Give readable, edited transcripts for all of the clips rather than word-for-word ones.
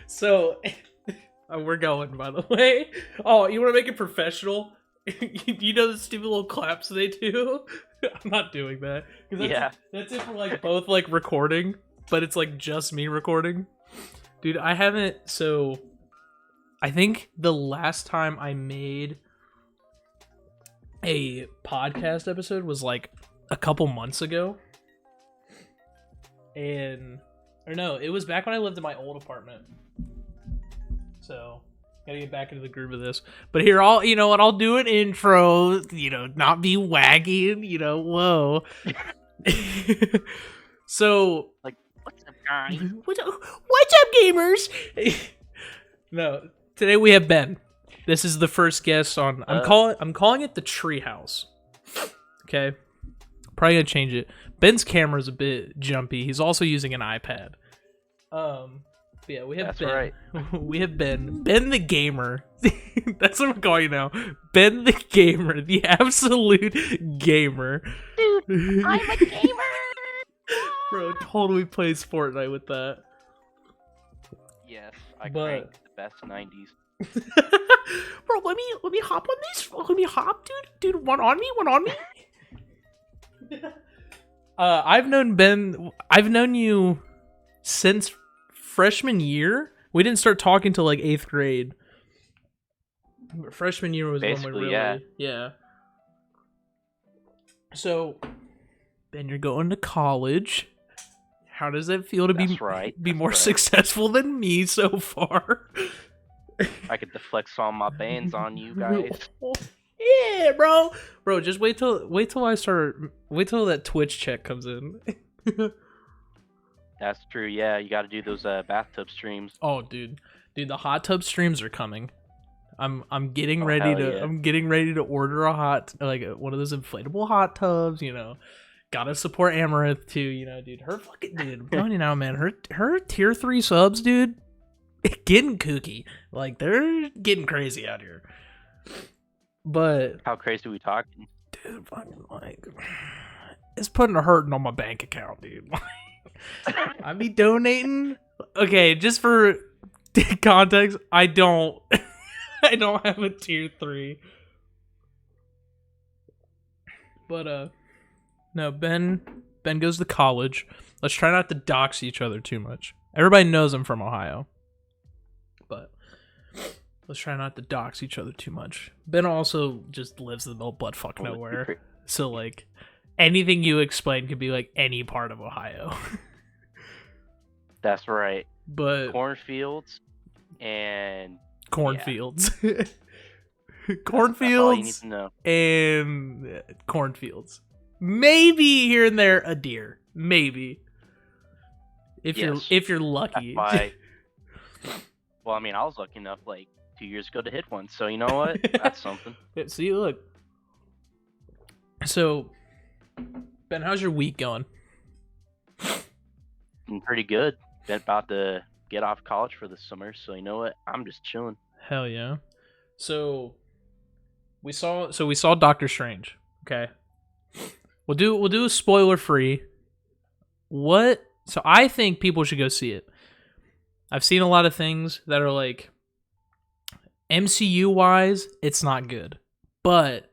So we're going, by the way. Oh, you want to make it professional? You know the stupid little claps they do? I'm not doing that because Yeah. that's it for like both like recording, but it's like just me recording. Dude, I haven't. So I think the last time I made a podcast episode was like a couple months ago, and or no, it was back when I lived in my old apartment. So gotta get back into the groove of this. But here, you know what? I'll do an intro. You know, not be wagging. You know, whoa. So Like, what's up, guys? what's up, gamers? No, today we have Ben. This is the first guest on. I'm calling it the Treehouse. Okay, probably gonna change it. Ben's camera's a bit jumpy. He's also using an iPad. Yeah, we have That's Ben. right. We have Ben. Ben the gamer. That's what I'm calling you now. Ben the gamer, the absolute gamer. Dude, I'm a gamer. Bro, totally plays Fortnite with that. Yes, I But- cranked the best 90s. Bro, let me hop on this. Let me hop, dude. Dude, one on me. I've known Ben. I've known you since freshman year. We didn't start talking till like 8th grade. But freshman year was when we Basically, really, yeah. So, Ben, you're going to college. How does it feel to That's be right. be That's more right. successful than me so far? I could deflect all my bands on you guys. Yeah, bro. Bro, just wait till that Twitch check comes in. That's true. Yeah, you got to do those bathtub streams. Oh, dude, the hot tub streams are coming. I'm getting Oh, ready hell to yeah. I'm getting ready to order one of those inflatable hot tubs. You know, gotta support Amaranth too. You know, dude, her fucking dude. I'm telling you now, man. Her tier 3 subs, dude, getting kooky. Like they're getting crazy out here. But How crazy are we talking? dude, fucking like, it's putting a hurting on my bank account, dude. I be donating. Okay, just for context, I don't have a tier 3. But no, Ben goes to college. Let's try not to dox each other too much. Everybody knows I'm from Ohio. But let's try not to dox each other too much. Ben also just lives in the middle of buttfuck nowhere. So like anything you explain could be like any part of Ohio. That's right. But Cornfields and cornfields. that's all you need Cornfields to know. and cornfields. Maybe here and there a deer. Maybe. If Yes. you're That's lucky. why. Well, I mean, I was lucky enough like 2 years ago to hit one. So you know what? That's something. See, look. So, Ben, how's your week going? I'm pretty good. Been about to get off college for the summer. So you know what? I'm just chilling. Hell yeah. So we saw Doctor Strange. Okay. We'll do a spoiler free. So I think people should go see it. I've seen a lot of things that are like MCU wise, it's not good. But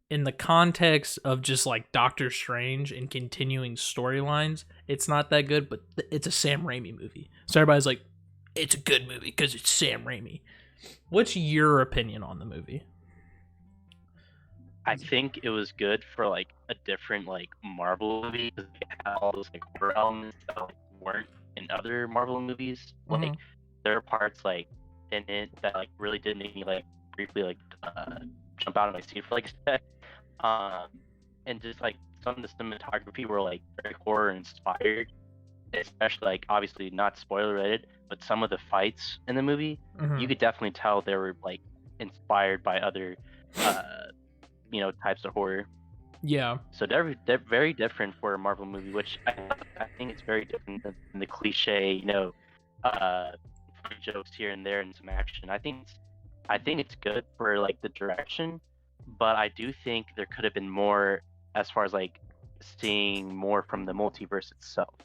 in the context of just like Doctor Strange and continuing storylines, it's not that good, but it's a Sam Raimi movie. So everybody's like, it's a good movie because it's Sam Raimi. What's your opinion on the movie? I think it was good for like a different like Marvel movie because they had all those like horror elements that like, weren't in other Marvel movies. Like there are parts like in it that like really did make me like briefly like jump out of my seat for like a sec. And just like some of the cinematography were like very horror inspired, especially like obviously not spoiler related, but some of the fights in the movie you could definitely tell they were like inspired by other types of horror. Yeah. So they're very different for a Marvel movie, which I think it's very different than the cliche, funny jokes here and there and some action. I think it's good for like the direction, but I do think there could have been more as far as like seeing more from the multiverse itself.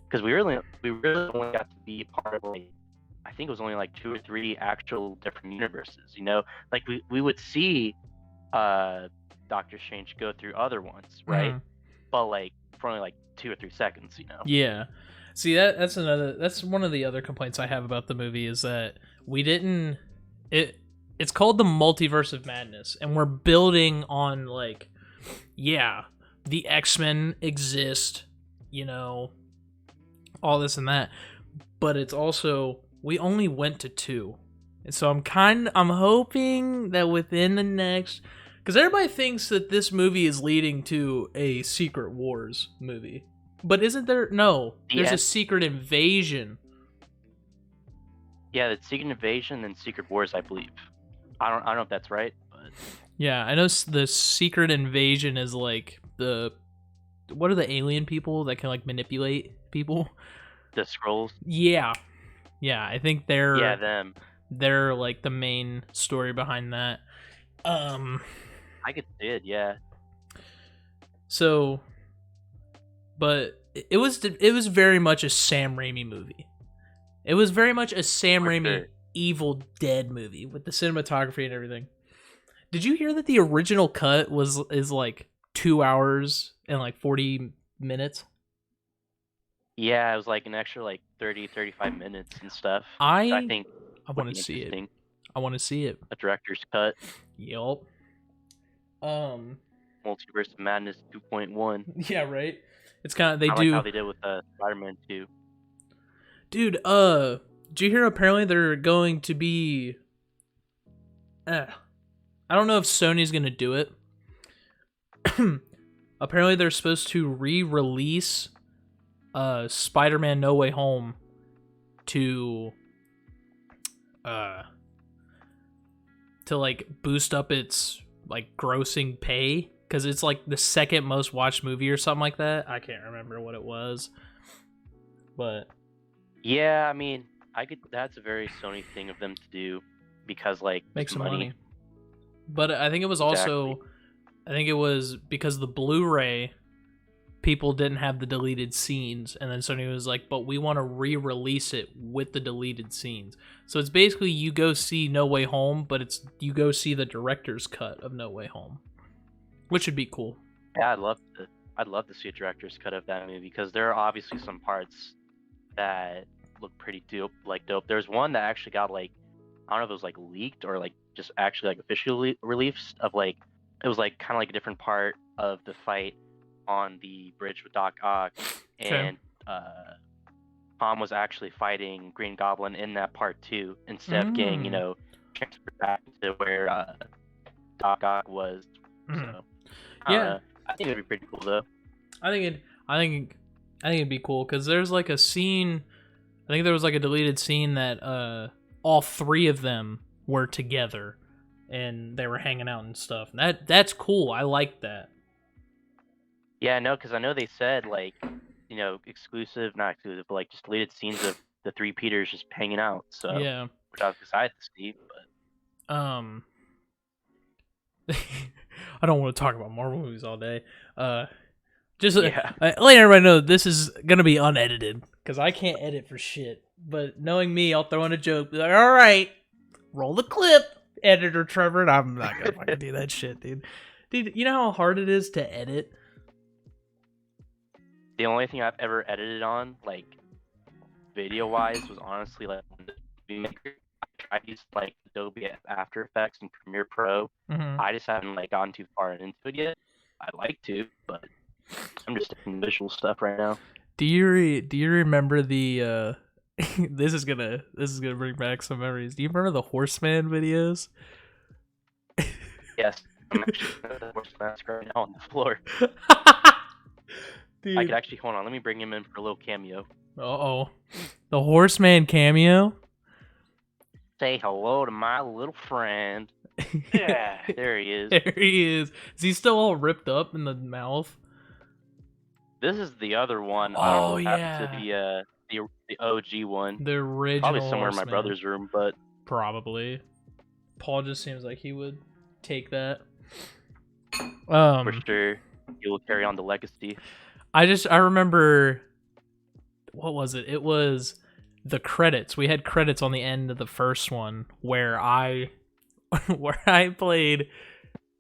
because we really only got to be a part of like, I think it was only like 2 or 3 actual different universes. Like we would see Doctor Strange go through other ones, right? Mhm. But like for only like 2 or 3 seconds. Yeah. See, that's one of the other complaints I have about the movie is that we didn't it's called the Multiverse of Madness, and we're building on like, yeah, the X-Men exist, you know, all this and that, but it's also we only went to 2. And so I'm hoping that within the next, because everybody thinks that this movie is leading to a Secret Wars movie. But isn't there? No, there's a Secret Invasion. Yeah, the Secret Invasion and Secret Wars, I believe. I don't know if that's right, but Yeah, I know the Secret Invasion is like what are the alien people that can like manipulate people? the Skrulls. Yeah, yeah, I think Yeah, them. they're like the main story behind that. I could see it. Yeah. So, but it was very much a Sam Raimi movie. It was very much a Sam For Raimi sure. Evil Dead movie with the cinematography and everything. Did you hear that the original cut is like 2 hours and like 40 minutes? Yeah, it was like an extra like 30-35 minutes and stuff. Which I I think would want be to see it. interesting. I want to see it. A director's cut. Yup. Multiverse of Madness 2.1. Yeah, right. It's kind of they I do. like how they did with Spider-Man 2. Dude, did you hear apparently they're going to be I don't know if Sony's going to do it. Apparently they're supposed to re-release Spider-Man No Way Home to like boost up its like grossing pay, because it's like the second most watched movie or something like that. I can't remember what it was, but Yeah, I mean, that's a very Sony thing of them to do, because like make it's some money. But I think it was also, I think it was because the Blu-ray people didn't have the deleted scenes, and then Sony was like, but we want to re-release it with the deleted scenes. So it's basically you go see No Way Home, but it's you go see the director's cut of No Way Home, which would be cool. Yeah, I'd love to see a director's cut of that movie, because there are obviously some parts that look pretty dope. There's one that actually got like, I don't know if it was like leaked or like just actually like officially released, of like, it was like kind of like a different part of the fight on the bridge with Doc Ock, and Tom was actually fighting Green Goblin in that part too, instead of getting transferred back to where Doc Ock was. So Yeah, I think it'd be pretty cool though. I think it'd be cool because there's like a scene. I think there was like a deleted scene that all 3 of them were together and they were hanging out and stuff. And that's cool. I like that. Yeah, no, because I know they said like, not exclusive, but like just deleted scenes of the 3 Peters just hanging out. So Yeah. which I was excited to see, but I don't want to talk about Marvel movies all day. Just letting everybody know this is gonna be unedited because I can't edit for shit. But knowing me, I'll throw in a joke. Be like, all right, roll the clip, editor Trevor. And I'm not gonna fucking do that shit, dude. Dude, you know how hard it is to edit? The only thing I've ever edited on, like video-wise, was honestly like Movie Maker. I used like Adobe After Effects and Premiere Pro. Mm-hmm. I just haven't like gone too far into it yet. I'd like to, but I'm just doing visual stuff right now. Do you remember the this is gonna bring back some memories. Do you remember the Horseman videos? Yes, I'm actually the horse mask right now on the floor. Dude. I could actually hold on. Let me bring him in for a little cameo. Uh-oh. The Horseman cameo? Say hello to my little friend. Yeah, there he is. There he is. Is he still all ripped up in the mouth? This is the other one. Oh, yeah. To the OG one. The original. Probably somewhere Horseman. in my brother's room, but probably. Paul just seems like he would take that. For sure, he will carry on the legacy. I remember what was it? It was the credits. We had credits on the end of the first one where I where I played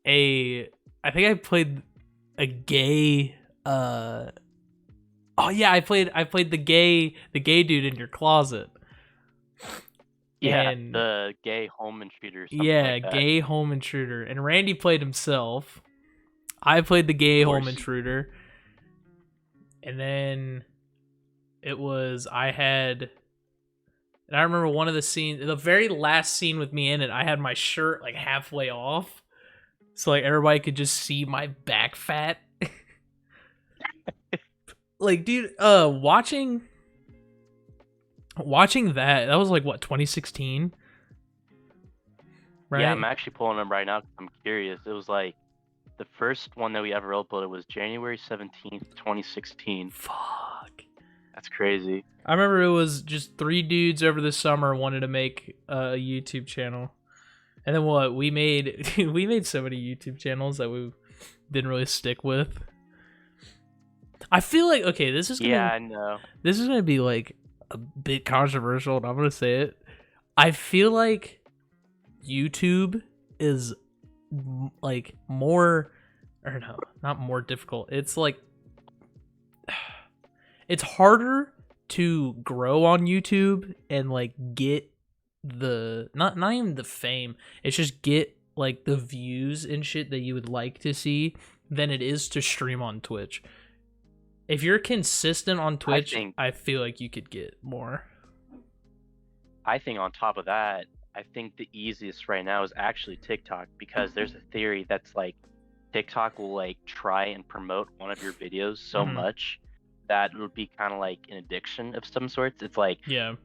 a I think I played a gay oh yeah, I played the gay dude in your closet. Yeah, And the gay home intruder, something yeah, like that. gay home intruder. And Randy played himself. I played the gay Of home course. intruder. And then it was I had and I remember one of the scenes, the very last scene with me in it, I had my shirt like halfway off. So like everybody could just see my back fat. Like, dude, watching that was like what, 2016? Yeah, I'm Right? actually pulling them right now 'cause I'm curious. It was like the first one that we ever uploaded was January 17th, 2016. Fuck. That's crazy. I remember it was just three dudes over the summer wanted to make a YouTube channel. And then what we made we made so many YouTube channels that we didn't really stick with. I feel like okay, Yeah, I know. this is gonna be like a bit controversial, and I'm gonna say it. I feel like YouTube is like more, or no, not more difficult. It's like it's harder to grow on YouTube and like get the not even the fame. It's just get like the views and shit that you would like to see than it is to stream on Twitch. If you're consistent on I Twitch, think I feel like you could get more. on top of that, I think the easiest right now is actually TikTok because there's a theory that's like TikTok will like try and promote one of your videos so Mhm. much that it would be kind of like an addiction of some sorts. It's like Yeah.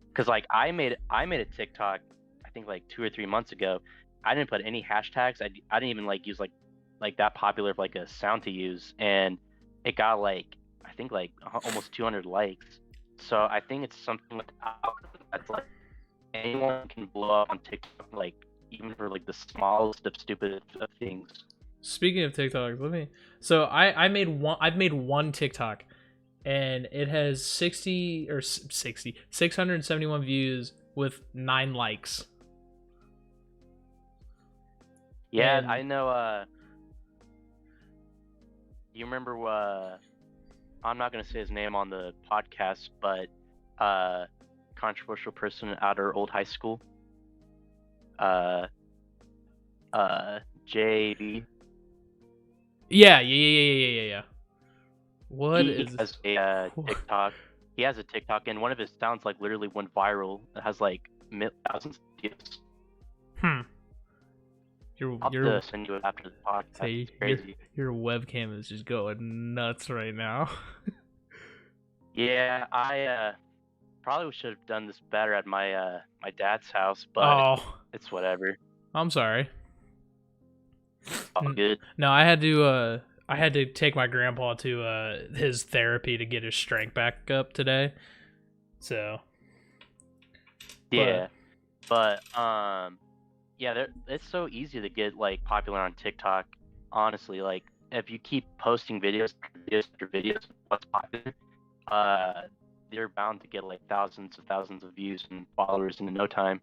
because like I made a TikTok I think like 2 or 3 months ago. I didn't put any hashtags. I didn't even like use like that popular of like a sound to use, and it got like I think like almost 200 likes. So I think it's something with the algorithm that's like anyone can blow up on TikTok, like even for like the smallest of stupid of things. Speaking of TikTok, let me. So I made one. I've made one TikTok, and it has 60 or 60 671 views with 9 likes. Yeah, And I know. You remember? I'm not gonna say his name on the podcast, but controversial person at our old high school. Uh, JB. yeah. What He is? has a TikTok. He has a TikTok, and one of his sounds like literally went viral. It has like thousands of views. Hmm. Your I'll have your to send you it after the podcast. say It's crazy. your webcam is just going nuts right now. Yeah, I probably should have done this better at my dad's house, but Oh, it's whatever. I'm sorry. It's all good. No, I had to take my grandpa to his therapy to get his strength back up today. So, but Yeah, but yeah, it's so easy to get like popular on TikTok. Honestly, like if you keep posting videos after videos after videos, of what's popular, uh, they're bound to get like thousands of views and followers in no time.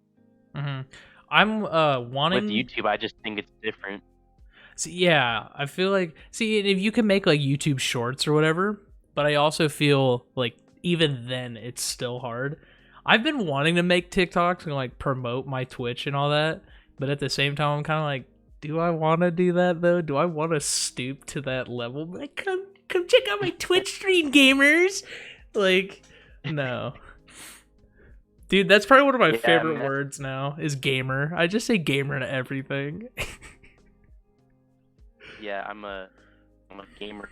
mhm. I'm With wanting. YouTube, I just think it's different. See, yeah, I feel like see if you can make like YouTube Shorts or whatever, but I also feel like even then it's still hard. I've been wanting to make TikToks and like promote my Twitch and all that, but at the same time I'm kind of like, do I want to do that though? Do I want to stoop to that level? Like, come check out my Twitch stream, gamers. Like, no. Dude, that's probably one of my Yeah, I favorite mean that's words now is gamer. I just say gamer to everything. yeah. I'm a gamer.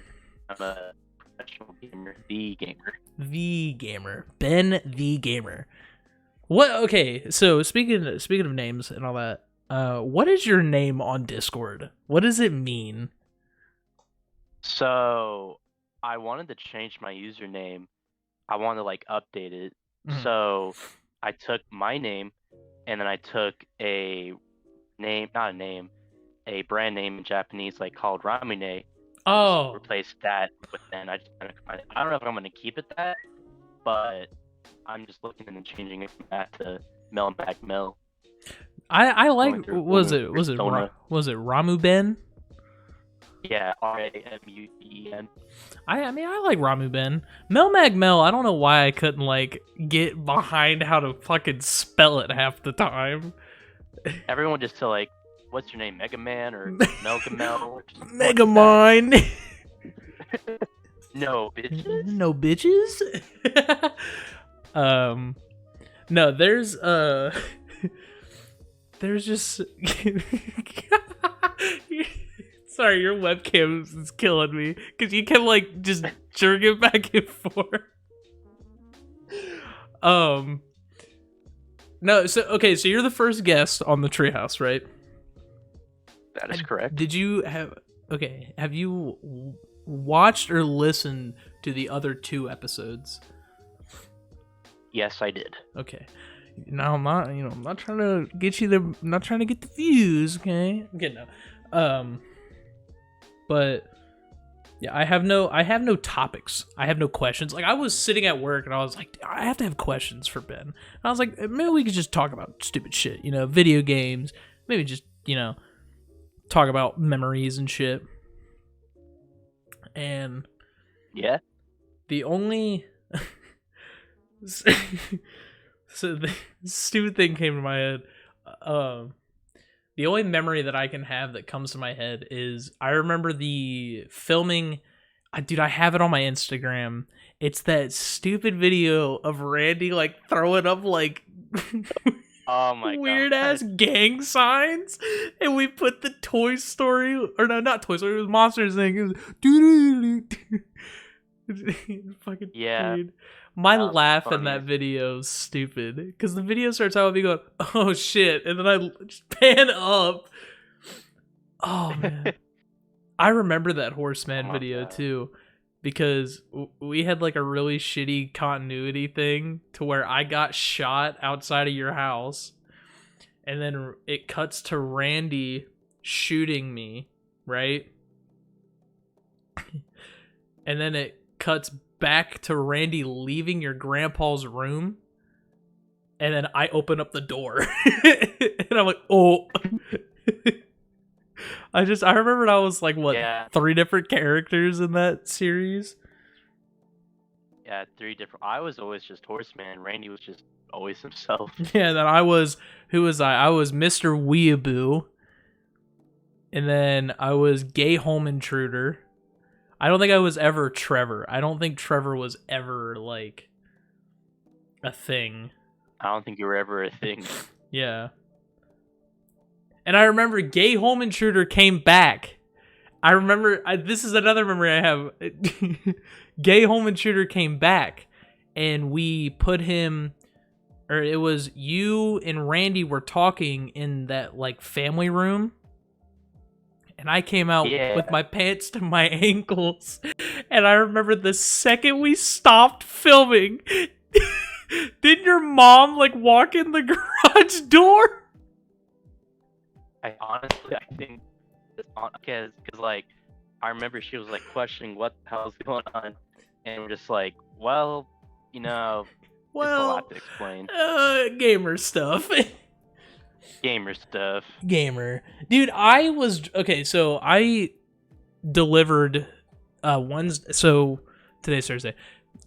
I'm a professional gamer, the gamer. The gamer. Ben the gamer. What okay, so speaking of names and all that, what is your name on Discord? What does it mean? So I wanted to change my username. I wanted to like update it. Mhm. So I took my name and then I took a name, not a name, a brand name in Japanese like called Ramune. I just Oh, replaced that with then I just kind of I don't know if I'm gonna keep it that but I'm just looking and changing it from that to Mel Mac Mel. I like was Going it persona. Ramu Ben? Yeah, Ramuden. I mean I like Ramu Ben. Mel Mag Mel, I don't know why I couldn't like get behind how to fucking spell it half the time. Everyone just to like, what's your name, Mega Man or Melga Mel? Or just, what's Mega that? Mine. No, bitches. No bitches. No, there's just sorry, your webcam is killing me because you can like just jerk it back and forth. No, so okay, so you're the first guest on the Treehouse, right? That is correct. Have you watched or listened to the other 2 episodes? Yes, I did. Okay. Now I'm not trying to get you I'm not trying to get the views, okay? Okay, no. But yeah, I have no topics. I have no questions. Like I was sitting at work and I was like, I have to have questions for Ben. And I was like, maybe we could just talk about stupid shit, video games. Maybe just, talk about memories and shit. And yeah, the only so the stupid thing came to my head. The only memory that I can have that comes to my head is I remember the filming. Dude, I have it on my Instagram. It's that stupid video of Randy like throwing up like oh my weird god, ass gang signs, and we put the Toy Story or no, not Toy Story. It was Monsters thing. It was fucking yeah. dude. My That was laugh in funny. that video is stupid because the video starts out with me going, "Oh shit," and then I just pan up. Oh man, I remember that Horseman Oh, video God. too because we had like a really shitty continuity thing to where I got shot outside of your house, and then it cuts to Randy shooting me, right? And then it cuts back to Randy leaving your grandpa's room, and then I open up the door and I'm like, oh. I remembered I was like, what, Yeah. 3 different characters in that series? Yeah, 3 different. I was always just Horseman. Randy was just always himself. Yeah, then who was I? I was Mr. Weeaboo. And then I was Gay Home Intruder. I don't think I was ever Trevor. I don't think Trevor was ever, like, a thing. I don't think you were ever a thing. Yeah. And I remember Gay Home Intruder came back. I remember, this is another memory I have. Gay Home Intruder came back, and we put him, or it was you and Randy were talking in that, like, family room. And I came out with my pants to my ankles. And I remember the second we stopped filming, didn't your mom, like, walk in the garage door? I think, because like, I remember she was like questioning what the hell's going on, and we're just like, well, it's a lot to explain. Gamer stuff. Gamer stuff. Gamer. Dude, so I delivered so today's Thursday.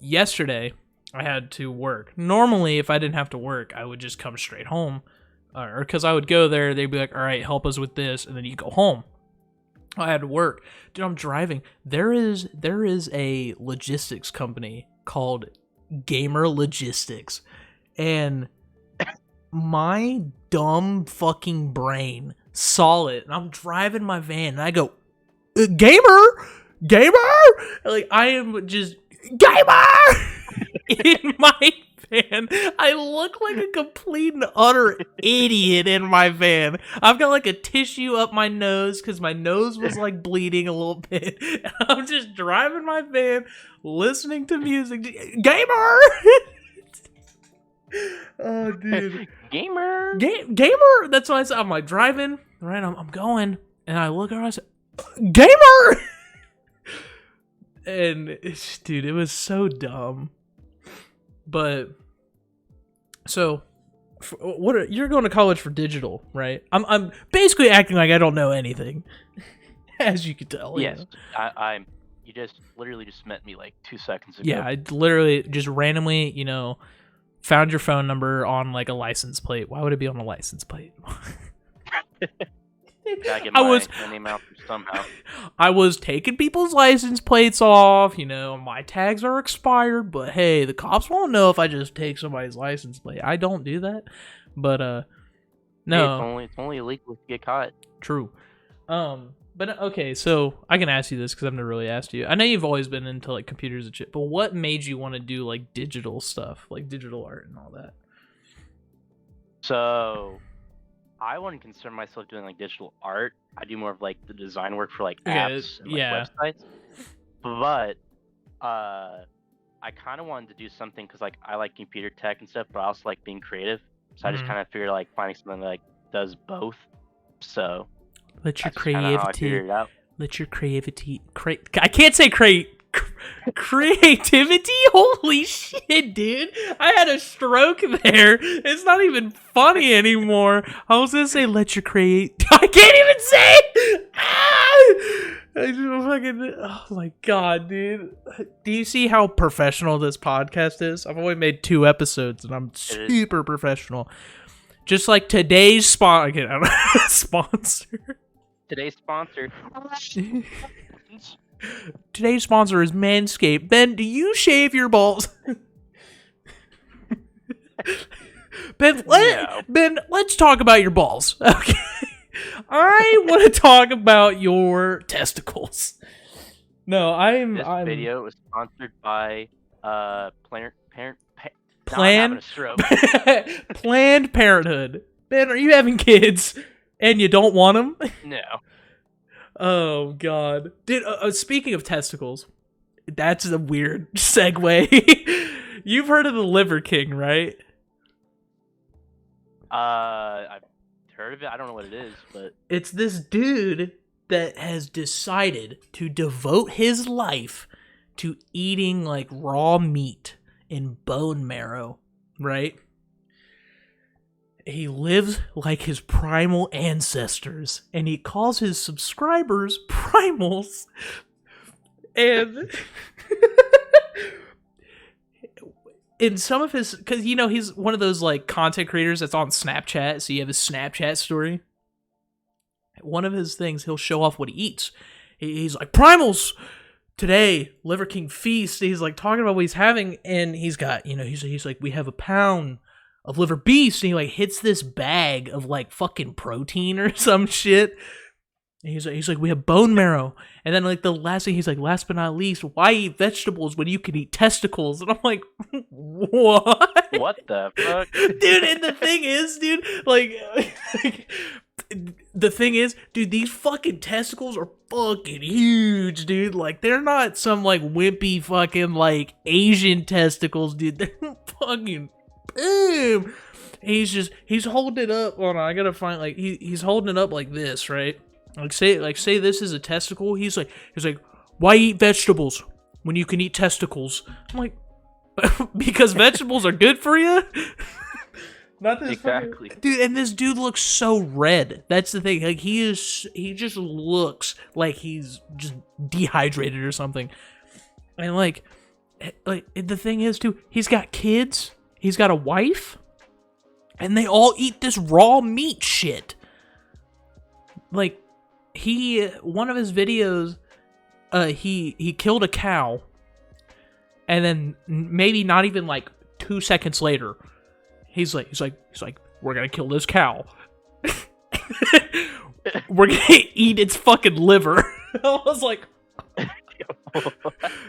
Yesterday, I had to work. Normally, if I didn't have to work, I would just come straight home. Or because I would go there, they'd be like, all right, help us with this, and then you go home. I had to work. Dude, I'm driving. There is a logistics company called Gamer Logistics. And my dumb fucking brain saw it. And I'm driving my van, and I go, Gamer? Like, I am just, Gamer! In my van. I look like a complete and utter idiot in my van. I've got like a tissue up my nose because my nose was like bleeding a little bit. I'm just driving my van, listening to music. Gamer! Oh, dude. Gamer! Gamer! That's what I said. I'm like driving, right? I'm going, and I look around, I said, Gamer! And, dude, it was so dumb. But so, you're going to college for digital, right? I'm basically acting like I don't know anything, as you can tell. Yes, You know? I'm. You just literally just met me like 2 seconds ago. Yeah, I literally just randomly, found your phone number on like a license plate. Why would it be on a license plate? Gotta get my name out somehow. I was taking people's license plates off. My tags are expired, but hey, the cops won't know if I just take somebody's license plate. I don't do that, but no, Hey, it's only illegal to get caught. true. But okay, so I can ask you this because I've never really asked you. I know you've always been into like computers and shit, but what made you want to do like digital stuff, like digital art and all that? So, I wouldn't consider myself doing like digital art. I do more of like the design work for like apps and like websites. But I kind of wanted to do something because like I like computer tech and stuff, but I also like being creative. So I just kind of figured like finding something that like does both. So let your that's kinda how I creativity, figured it out. let your creativity, I can't say creativity. Holy shit, dude! I had a stroke there. It's not even funny anymore. I was gonna say let your I can't even say it. I just fucking, oh my god, dude. Do you see how professional this podcast is? I've only made 2 episodes and I'm super professional. Just like today's sponsor. Today's sponsor. Today's sponsor is Manscaped. Ben, do you shave your balls? Ben, let's talk about your balls. Okay. I want to talk about your testicles. No, This video was sponsored by Planned Parenthood. Ben, are you having kids and you don't want them? No. Oh god, dude. Speaking of testicles, that's a weird segue. You've heard of the Liver King, right? I've heard of it. I don't know what it is, but it's this dude that has decided to devote his life to eating like raw meat and bone marrow, right? He lives like his primal ancestors, and he calls his subscribers primals. And in some of his, because he's one of those like content creators that's on Snapchat, so you have his Snapchat story. One of his things, he'll show off what he eats. He's like, primals today, Liver King feast. He's like talking about what he's having, and he's got, he's like, we have a pound of liver beast, and he like hits this bag of like fucking protein or some shit. And he's like, we have bone marrow, and then like the last thing he's like, last but not least, why eat vegetables when you can eat testicles? And I'm like, what? What the fuck, dude? And the thing is, dude, like the thing is, dude, these fucking testicles are fucking huge, dude. Like they're not some like wimpy fucking like Asian testicles, dude. They're fucking boom. He's holding it up. Hold on, I gotta find like he's holding it up like this, right? Like say this is a testicle. He's like, why eat vegetables when you can eat testicles? I'm like, because vegetables are good for you. Not this exactly, dude. And this dude looks so red. That's the thing. Like he just looks like he's just dehydrated or something. And like the thing is too, he's got kids. He's got a wife, and they all eat this raw meat shit. Like, one of his videos, he killed a cow, and then maybe not even like 2 seconds later, he's like, we're gonna kill this cow. We're gonna eat its fucking liver. I was like,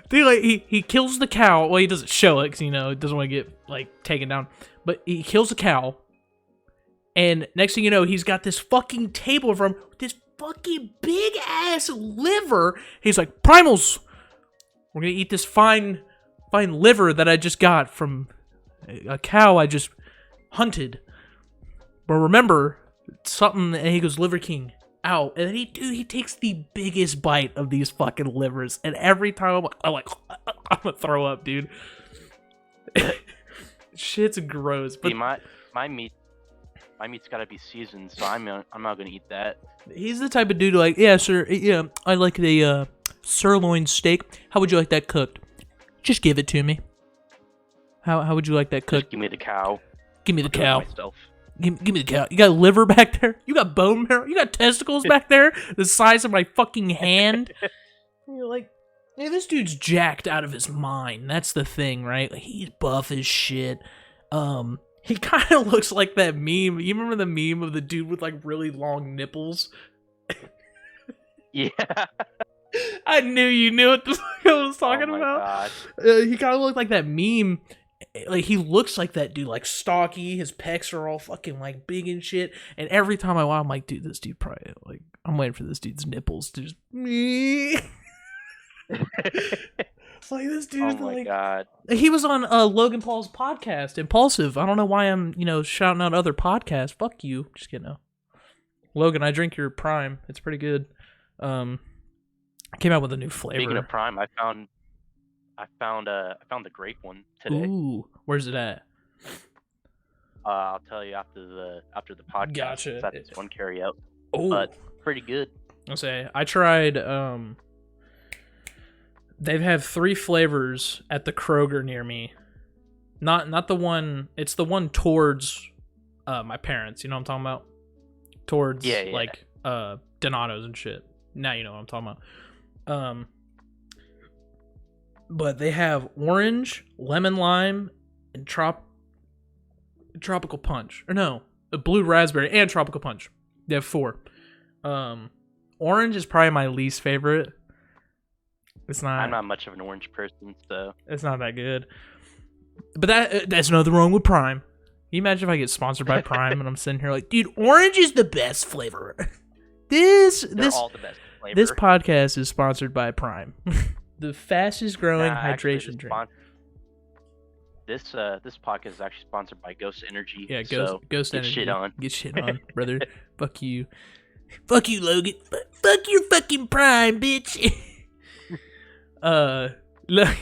dude, like he kills the cow. Well, he doesn't show it because he doesn't want to get like taken down. But he kills the cow, and next thing you know, he's got this fucking table of him with this fucking big ass liver. He's like, primals, we're gonna eat this fine liver that I just got from a cow I just hunted. But remember something, and he goes, Liver King out, and then he takes the biggest bite of these fucking livers, and every time I'm like I'm gonna throw up, dude. Shit's gross. But See, my meat's gotta be seasoned, so I'm not gonna eat that. he's the type of dude like, yeah, sir, yeah, I like the sirloin steak. How would you like that cooked? Just give it to me. How would you like that Just cooked? give me the cow. Give me the I'll do it cow. myself. Give me the cow. You got liver back there? You got bone marrow? You got testicles back there? The size of my fucking hand? You're like, yeah, this dude's jacked out of his mind. That's the thing, right? Like, he's buff as shit. He kind of looks like that meme. You remember the meme of the dude with like really long nipples? Yeah. I knew you knew what the fuck I was talking Oh my about. God. He kind of looked like that meme. Like, he looks like that dude, like stocky. His pecs are all fucking like big and shit. And every time I watch, I'm like, dude, this dude probably like, I'm waiting for this dude's nipples to just me. It's like this dude. Oh my like, God. he was on Logan Paul's podcast, Impulsive. I don't know why I'm shouting out other podcasts. Fuck you. Just kidding. No. Logan, I drink your Prime. It's pretty good. I came out with a new flavor. Speaking of Prime, I found the grape one today. Ooh, where's it at? I'll tell you after the podcast. Gotcha. It's at this one carry out. Oh, But pretty good. I'll say I tried. They have 3 flavors at the Kroger near me. Not the one. It's the one towards my parents. You know what I'm talking about? Towards like Donato's and shit. Now you know what I'm talking about. But they have orange, lemon lime, and tropical punch. Or no, a blue raspberry and tropical punch. They have 4. Orange is probably my least favorite. It's not. I'm not much of an orange person, so It's not that good. But that's nothing wrong with Prime. Can you imagine if I get sponsored by Prime and I'm sitting here like, dude, orange is the best flavor. they're all the best flavor. This podcast is sponsored by Prime, the fastest growing Actually, hydration drink. This podcast is actually sponsored by Ghost Energy. Yeah, so Ghost get Energy. shit on. Get shit on, brother. Fuck you. Fuck you, Logan. Fuck your fucking Prime, bitch. Look,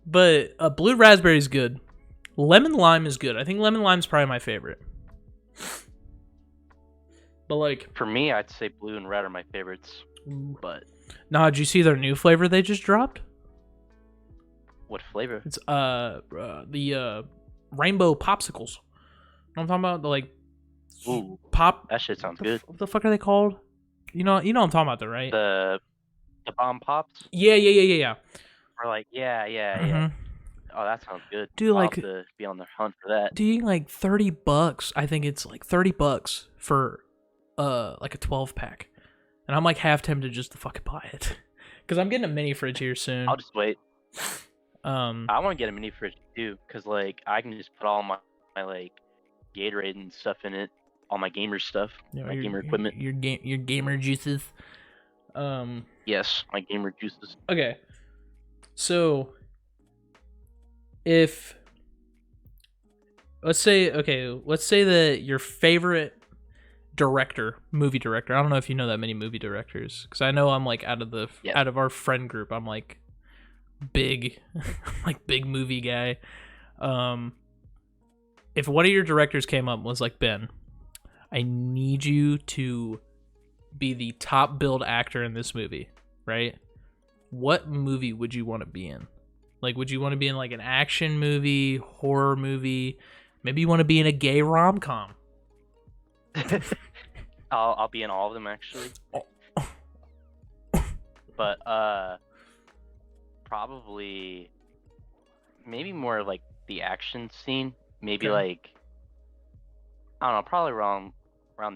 but blue raspberry is good. Lemon lime is good. I think lemon lime is probably my favorite. But like, For me, I'd say blue and red are my favorites. But nah, did you see their new flavor they just dropped? what flavor? It's the rainbow popsicles. You know what I'm talking about? The like Ooh, pop. that shit sounds good. What the fuck are they called? You know what I'm talking about, though, right? The bomb pops. Yeah. Or like yeah. Mhm. Oh, that sounds good. Dude, I'll like- have to be on the hunt for that. Dude, like $30. I think it's like $30 for like a 12 pack, and I'm like half tempted just to fucking buy it because I'm getting a mini fridge here soon. I'll just wait. I I want to get a mini fridge too, cause like I can just put all my like Gatorade and stuff in it, all my gamer stuff, my gamer equipment. your gamer juices. Yes, my gamer juices. Okay, so if let's say that your favorite movie director. I don't know if you know that many movie directors, because I know I'm like out of our friend group, I'm like big, like big movie guy. If one of your directors came up and was like, Ben, I need you to be the top billed actor in this movie, right? What movie would you want to be in? Like, would you want to be in like an action movie, horror movie? Maybe you want to be in a gay rom-com. I'll be in all of them actually. But probably maybe more like the action scene. Maybe Okay. like I don't know, probably around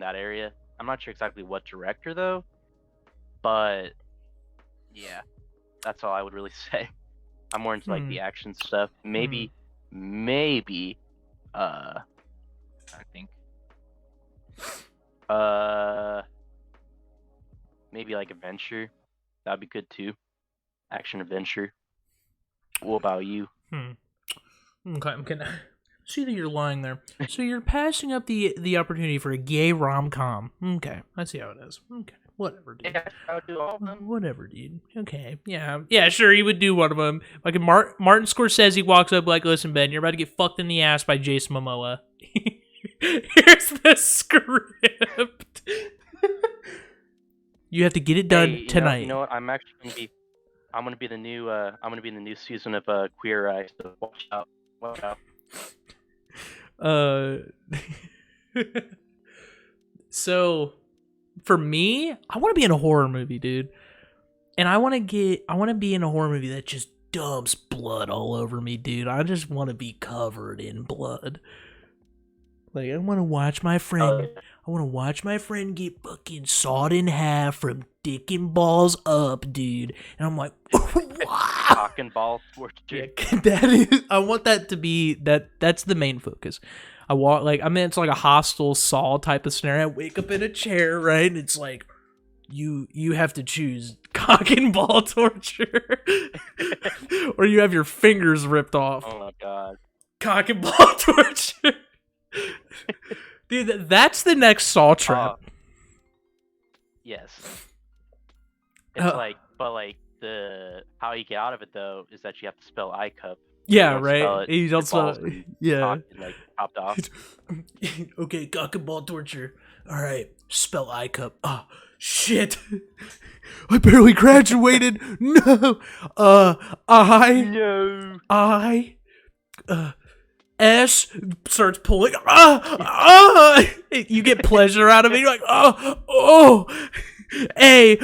that area. I'm not sure exactly what director though. But yeah, that's all I would really say. I'm more into like the action stuff. Maybe I think maybe like adventure. That'd be good too. Action adventure. What about you? Okay, I'm gonna see that you're lying there. So you're passing up the opportunity for a gay rom-com. Okay, I see how it is. Okay, Whatever, dude. Yeah, I would do all of them. Whatever, dude. Okay. Yeah, sure, he would do one of them. Like if Martin Scorsese walks up like, listen, Ben, you're about to get fucked in the ass by Jason Momoa. Here's the script. You have to get it done tonight. You know what? I'm actually gonna be the new season of Queer Eye. So watch out. Watch out. So for me, I want to be in a horror movie, dude. And I want to be in a horror movie that just dumps blood all over me, dude. I just want to be covered in blood. Like, I want to watch my friend. I want to watch my friend get fucking sawed in half from dick and balls up, dude. And I'm like, wow. Cock and ball torture. Yeah, I want that to be that's the main focus. It's like a hostile Saw type of scenario. I wake up in a chair, right? And it's like, you have to choose cock and ball torture, or you have your fingers ripped off. Oh my god. Cock and ball torture. Dude, that's the next Saw trap. Yes. It's the how you get out of it though is that you have to spell I cup. Yeah, right. You don't spell it. Yeah. Like chopped off. Okay, cock and ball torture. All right, spell I cup. Oh shit! I barely graduated. No. S starts pulling. You get pleasure out of it. You're like, A.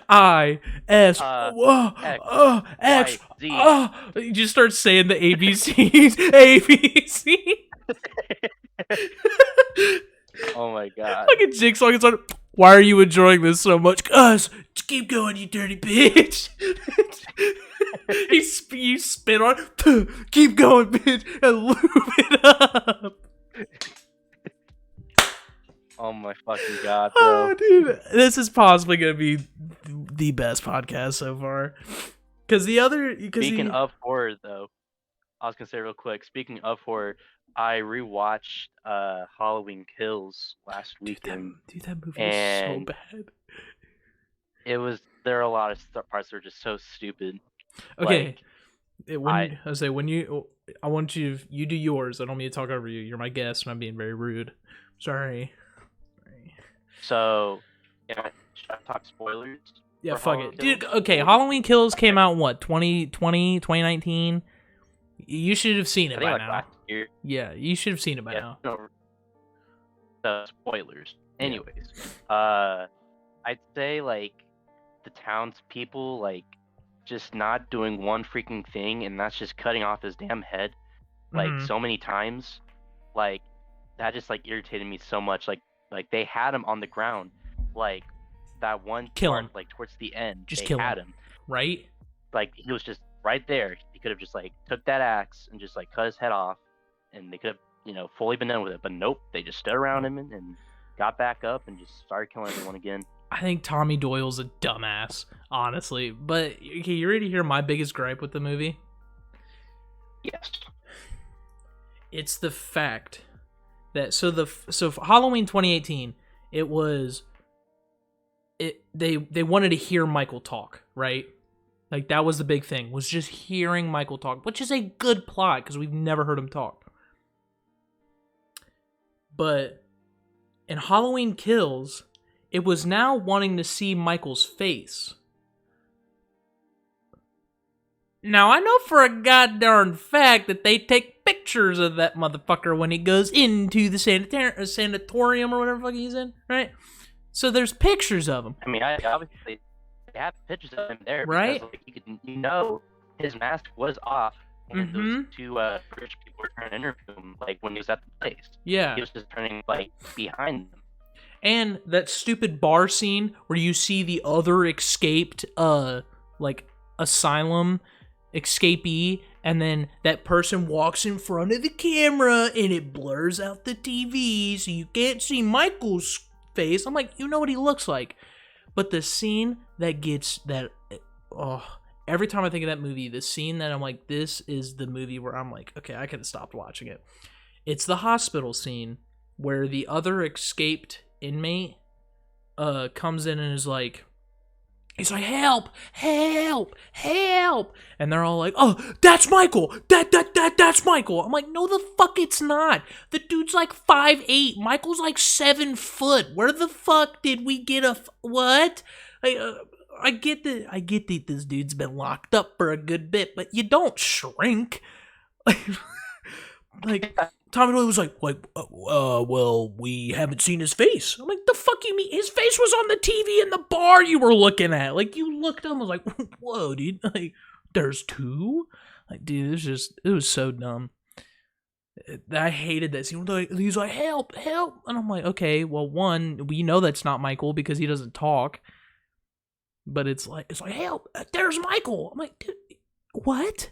I S X Z. You just start saying the ABCs. ABC. Oh my god. Like a jigsaw gets on. Why are you enjoying this so much? Cuz keep going, you dirty bitch. You spit on. Keep going, bitch, and lube it up. Oh my fucking god, bro. Oh, dude, this is possibly gonna be the best podcast so far. Speaking of horror, though, I was gonna say real quick. Speaking of horror, I rewatched Halloween Kills last weekend. Dude, that movie was so bad. There are a lot of parts that are just so stupid. Okay, I want you do yours. I don't mean to talk over you. You're my guest, and I'm being very rude. Sorry. So, should I talk spoilers? Yeah, fuck it. Dude, okay, Halloween Kills came out, what, 2020, 2019? You should have seen it by now. Last year. Yeah, you should have seen it by now. The spoilers. Anyways, I'd say, the townspeople, just not doing one freaking thing, and that's just cutting off his damn head, so many times. That just, irritated me so much. Like they had him on the ground, that one part, towards the end. Just kill him. Right? He was just right there. He could have just took that axe and just cut his head off, and they could have fully been done with it. But nope, they just stood around him and got back up and just started killing everyone again. I think Tommy Doyle's a dumbass, honestly. But okay, you ready to hear my biggest gripe with the movie? Yes. It's the fact that so for Halloween 2018, they wanted to hear Michael talk, right? That was the big thing, was just hearing Michael talk, which is a good plot because we've never heard him talk. But in Halloween Kills, it was now wanting to see Michael's face. Now, I know for a goddamn fact that they take pictures of that motherfucker when he goes into the sanatorium or whatever the fuck he's in, right? So there's pictures of him. I mean, obviously, they have pictures of him there, right? Because, his mask was off when those two British people were trying to interview him, when he was at the place. Yeah. He was just turning, behind them. And that stupid bar scene where you see the other escaped, asylum escapee, and then that person walks in front of the camera and it blurs out the TV so you can't see Michael's face. I'm like, you know what he looks like. But the scene that gets that, every time I think of that movie, the scene that I'm like, this is the movie where I'm like, okay, I could have stopped watching it. It's the hospital scene where the other escaped inmate comes in and is like, he's like, help, help, help. And they're all like, oh, that's Michael. That's Michael. I'm like, no, the fuck it's not. The dude's like 5'8". Michael's like 7 foot. Where the fuck did we get what? I get that this dude's been locked up for a good bit, but you don't shrink. Like Tommy Lee was like, well, we haven't seen his face. I'm like, the fuck you mean? His face was on the TV in the bar you were looking at. Like, you looked up and was like, whoa, dude. Like, there's two? Like, dude, it was so dumb. I hated that scene. He's like, help, help. And I'm like, okay, well, one, we know that's not Michael because he doesn't talk. But it's like, help, there's Michael. I'm like, dude, what?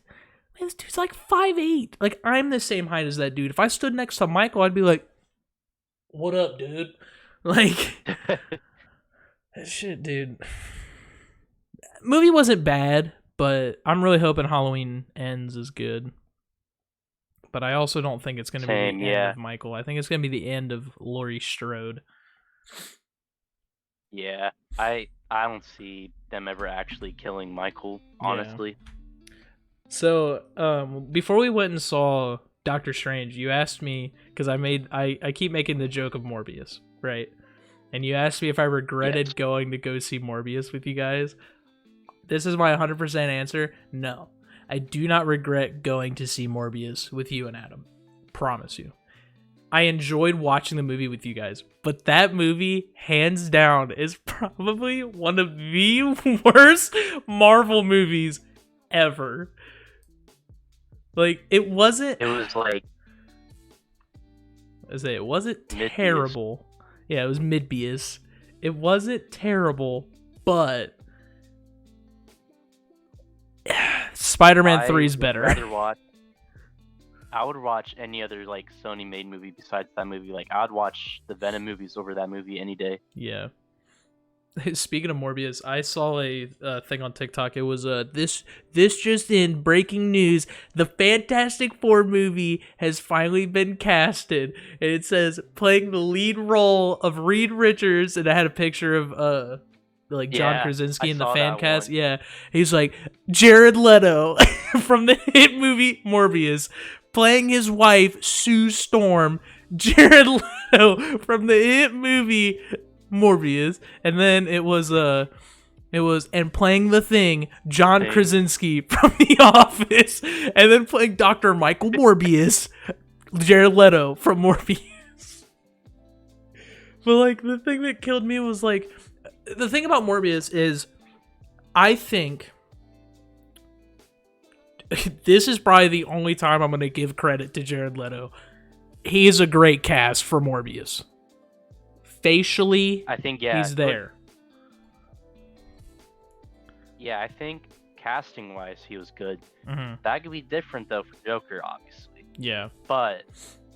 Man, this dude's like 5'8". Like, I'm the same height as that dude. If I stood next to Michael, I'd be like, what up, dude? Like, shit, dude. Movie wasn't bad, but I'm really hoping Halloween Ends is good. But I also don't think it's going to be the end of Michael. I think it's going to be the end of Laurie Strode. Yeah, I don't see them ever actually killing Michael, honestly. Yeah. So, before we went and saw Doctor Strange, you asked me, because I keep making the joke of Morbius, right? And you asked me if I regretted going to go see Morbius with you guys. This is my 100% answer. No, I do not regret going to see Morbius with you and Adam. Promise you. I enjoyed watching the movie with you guys, but that movie, hands down, is probably one of the worst Marvel movies ever. Like, it wasn't... It was like... it wasn't terrible. Yeah, it was Midbius. It wasn't terrible, but... Spider-Man 3 is better. I would watch any other like Sony made movie besides that movie. Like, I would watch the Venom movies over that movie any day. Yeah. Speaking of Morbius, I saw a thing on TikTok. It was this just in, breaking news: the Fantastic Four movie has finally been casted, and it says playing the lead role of Reed Richards, and I had a picture of John Krasinski in the fan cast. One. Yeah, he's like Jared Leto from the hit movie Morbius, playing his wife Sue Storm. Jared Leto from the hit movie Morbius. And then it was and playing the Thing, John Krasinski from The Office, and then playing Dr. Michael Morbius, Jared Leto from Morbius. But like, the thing that killed me was like, the thing about Morbius is, I think this is probably the only time I'm going to give credit to Jared Leto. He is a great cast for Morbius. Facially, I think, he's there. Yeah, I think casting-wise, he was good. Mm-hmm. That could be different, though, for Joker, obviously. Yeah. But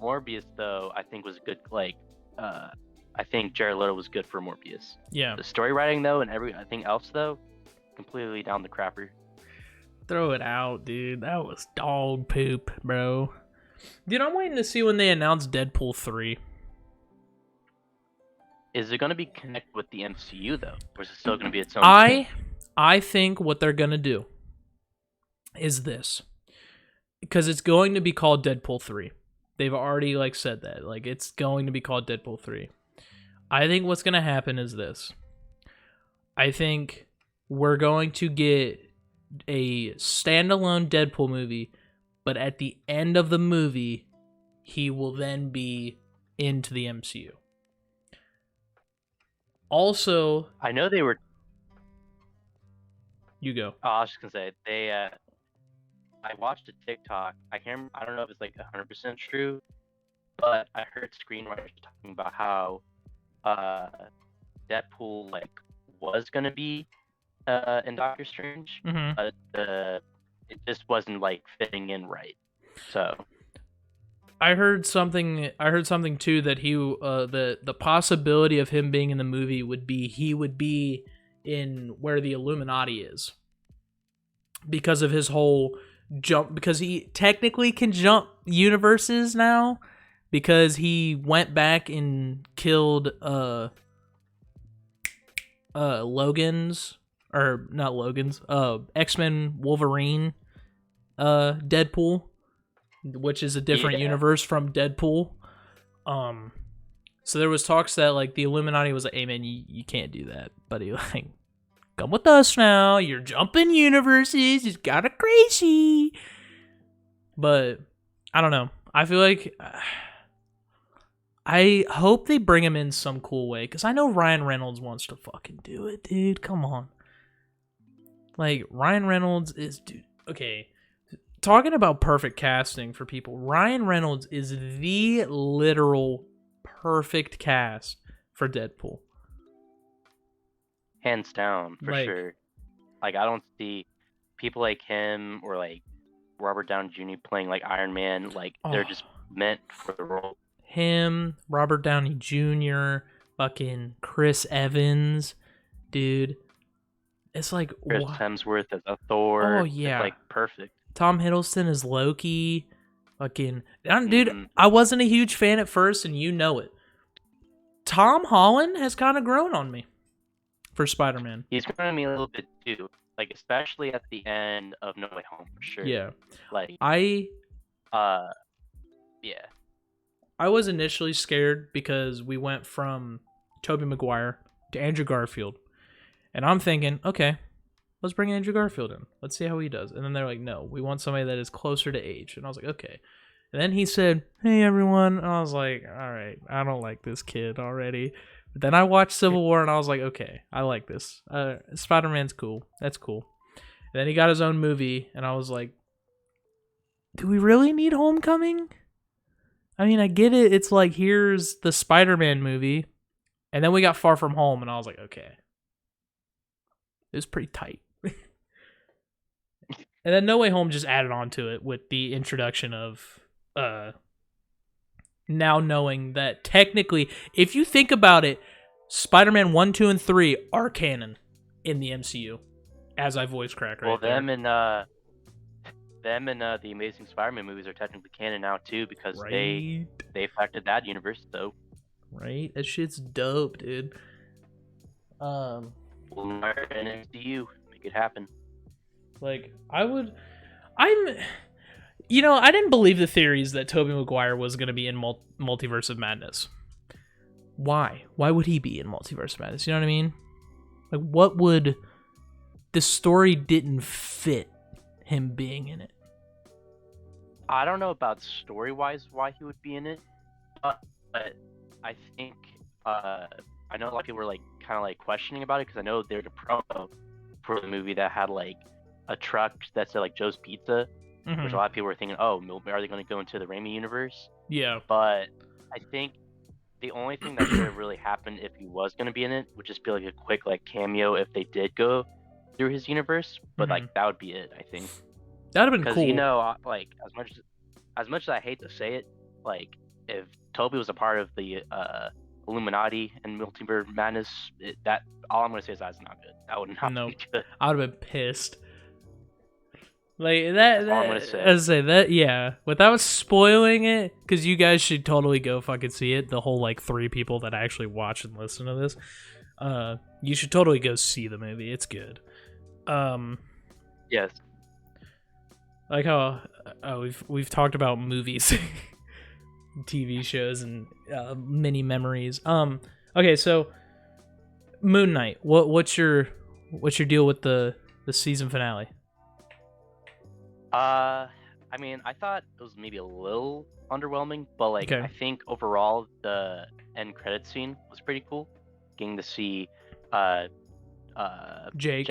Morbius, though, I think was a good, I think Jared Leto was good for Morbius. Yeah. The story writing, though, and everything else, though, completely down the crapper. Throw it out, dude. That was dog poop, bro. Dude, I'm waiting to see when they announce Deadpool 3. Is it going to be connected with the MCU, though? Or is it still going to be its own thing? I think what they're going to do is this. Because it's going to be called Deadpool 3. They've already, said that. It's going to be called Deadpool 3. I think what's going to happen is this. I think we're going to get a standalone Deadpool movie, but at the end of the movie, he will then be into the MCU. Also, I know they were... You go. Oh, I was just going to say, I watched a TikTok. I don't know if it's 100% true, but I heard screenwriters talking about how Deadpool was going to be in Doctor Strange, but it just wasn't fitting in right. So I heard something too, that the possibility of him being in the movie would be he would be in where the Illuminati is, because of his whole jump, because he technically can jump universes now. because he went back and killed Logan's, or not Logan's, X-Men Wolverine Deadpool, which is a different universe from Deadpool. So there was talks that like the Illuminati was like, hey man, you can't do that, buddy. Like, come with us now. You're jumping universes. It's kinda crazy. But I don't know. I feel like I hope they bring him in some cool way, because I know Ryan Reynolds wants to fucking do it, dude. Come on. Like, Ryan Reynolds is, dude, okay. Talking about perfect casting for people, Ryan Reynolds is the literal perfect cast for Deadpool. Hands down, for sure. Like, I don't see people like him or like Robert Downey Jr. playing like Iron Man. Like, they're just meant for the role. Him, Robert Downey Jr., fucking Chris Evans, dude. It's like Chris Hemsworth as a Thor. Oh yeah, it's like perfect. Tom Hiddleston as Loki. Fucking dude, I wasn't a huge fan at first, and you know it. Tom Holland has kind of grown on me for Spider-Man. He's grown on me a little bit too, like especially at the end of No Way Home, for sure. Yeah, like yeah. I was initially scared because we went from Tobey Maguire to Andrew Garfield. And I'm thinking, okay, let's bring Andrew Garfield in. Let's see how he does. And then they're like, no, we want somebody that is closer to age. And I was like, okay. And then he said, hey, everyone. And I was like, all right, I don't like this kid already. But then I watched Civil War and I was like, okay, I like this. Spider-Man's cool. That's cool. And then he got his own movie. And I was like, do we really need Homecoming? I mean, I get it. It's like, here's the Spider-Man movie. And then we got Far From Home, and I was like, okay. It was pretty tight. And then No Way Home just added on to it with the introduction of now knowing that technically, if you think about it, Spider-Man 1, 2, and 3 are canon in the MCU, as I voice crack right there. Them and the Amazing Spider-Man movies are technically canon now too, because they affected that universe though. Right? That shit's dope, dude. We'll MCU, make it happen. Like, I didn't believe the theories that Tobey Maguire was going to be in Multiverse of Madness. Why? Why would he be in Multiverse of Madness? You know what I mean? Like, what would... The story didn't fit him being in it. I don't know about story-wise why he would be in it, but I think I know a lot of people were like kind of like questioning about it, because I know there's a promo for the movie that had like a truck that said like Joe's Pizza, which a lot of people were thinking, oh, are they going to go into the Raimi universe? Yeah. But I think the only thing that should have really happened if he was going to be in it would just be like a quick like cameo if they did go through his universe, but like that would be it, I think. That'd have been cool. Because, you know, like, as much as I hate to say it, like, if Toby was a part of the Illuminati and Multiverse Madness, that all I'm gonna say is that's not good. That would not be good. I would have been pissed. Like that all I'm gonna say. I say that, yeah. Without spoiling it, because you guys should totally go fucking see it. The whole like 3 people that actually watch and listen to this, you should totally go see the movie. It's good. Yes. Like how we've talked about movies, TV shows, and mini memories. Okay, so Moon Knight. What's your deal with the season finale? I mean, I thought it was maybe a little underwhelming, but like I think overall the end credit scene was pretty cool. Getting to see Jake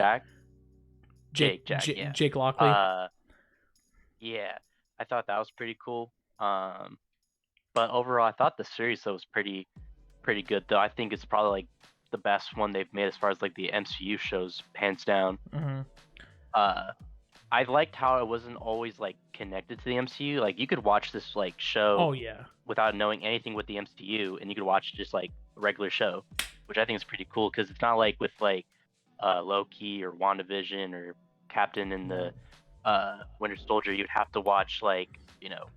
Lockley. Yeah, I thought that was pretty cool. But overall, I thought the series though was pretty good. Though I think it's probably like the best one they've made as far as like the MCU shows, hands down. I liked how it wasn't always like connected to the MCU. Like you could watch this like show, without knowing anything with the MCU, and you could watch just like a regular show, which I think is pretty cool because it's not like with like Loki or WandaVision or Captain in the Winter Soldier, you'd have to watch like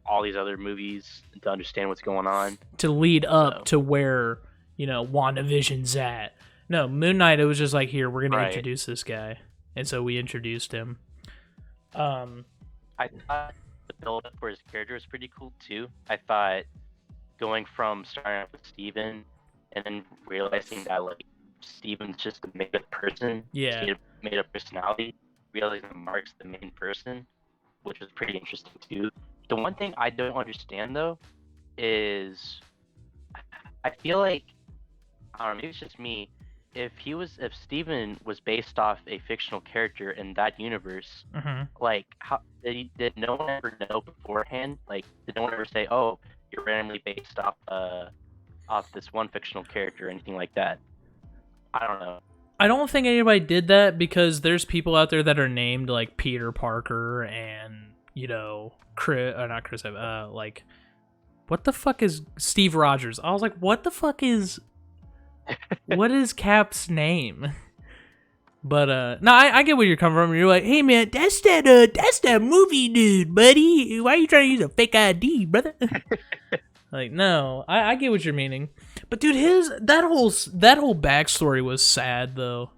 all these other movies to understand what's going on. To lead up to where WandaVision's at. No, Moon Knight. It was just like, here, we're gonna introduce this guy, and so we introduced him. I thought the build up for his character was pretty cool too. I thought going from starting off with Steven and then realizing that like Steven's just a made up person, made up personality, realizing that Mark's the main person, which was pretty interesting too. The one thing I don't understand though is I feel like, I don't know, maybe it's just me. If Steven was based off a fictional character in that universe, like how did no one ever know beforehand? Like, did no one ever say, "Oh, you're randomly based off this one fictional character," or anything like that? I don't know. I don't think anybody did that, because there's people out there that are named like Peter Parker and Chris, not Chris, like, what the fuck is Steve Rogers? I was like, what the fuck is. What is Cap's name? But no, I get where you're coming from. You're like, hey man, that's that movie dude, buddy. Why are you trying to use a fake ID, brother? Like, no, I get what you're meaning. But dude, that whole backstory was sad though.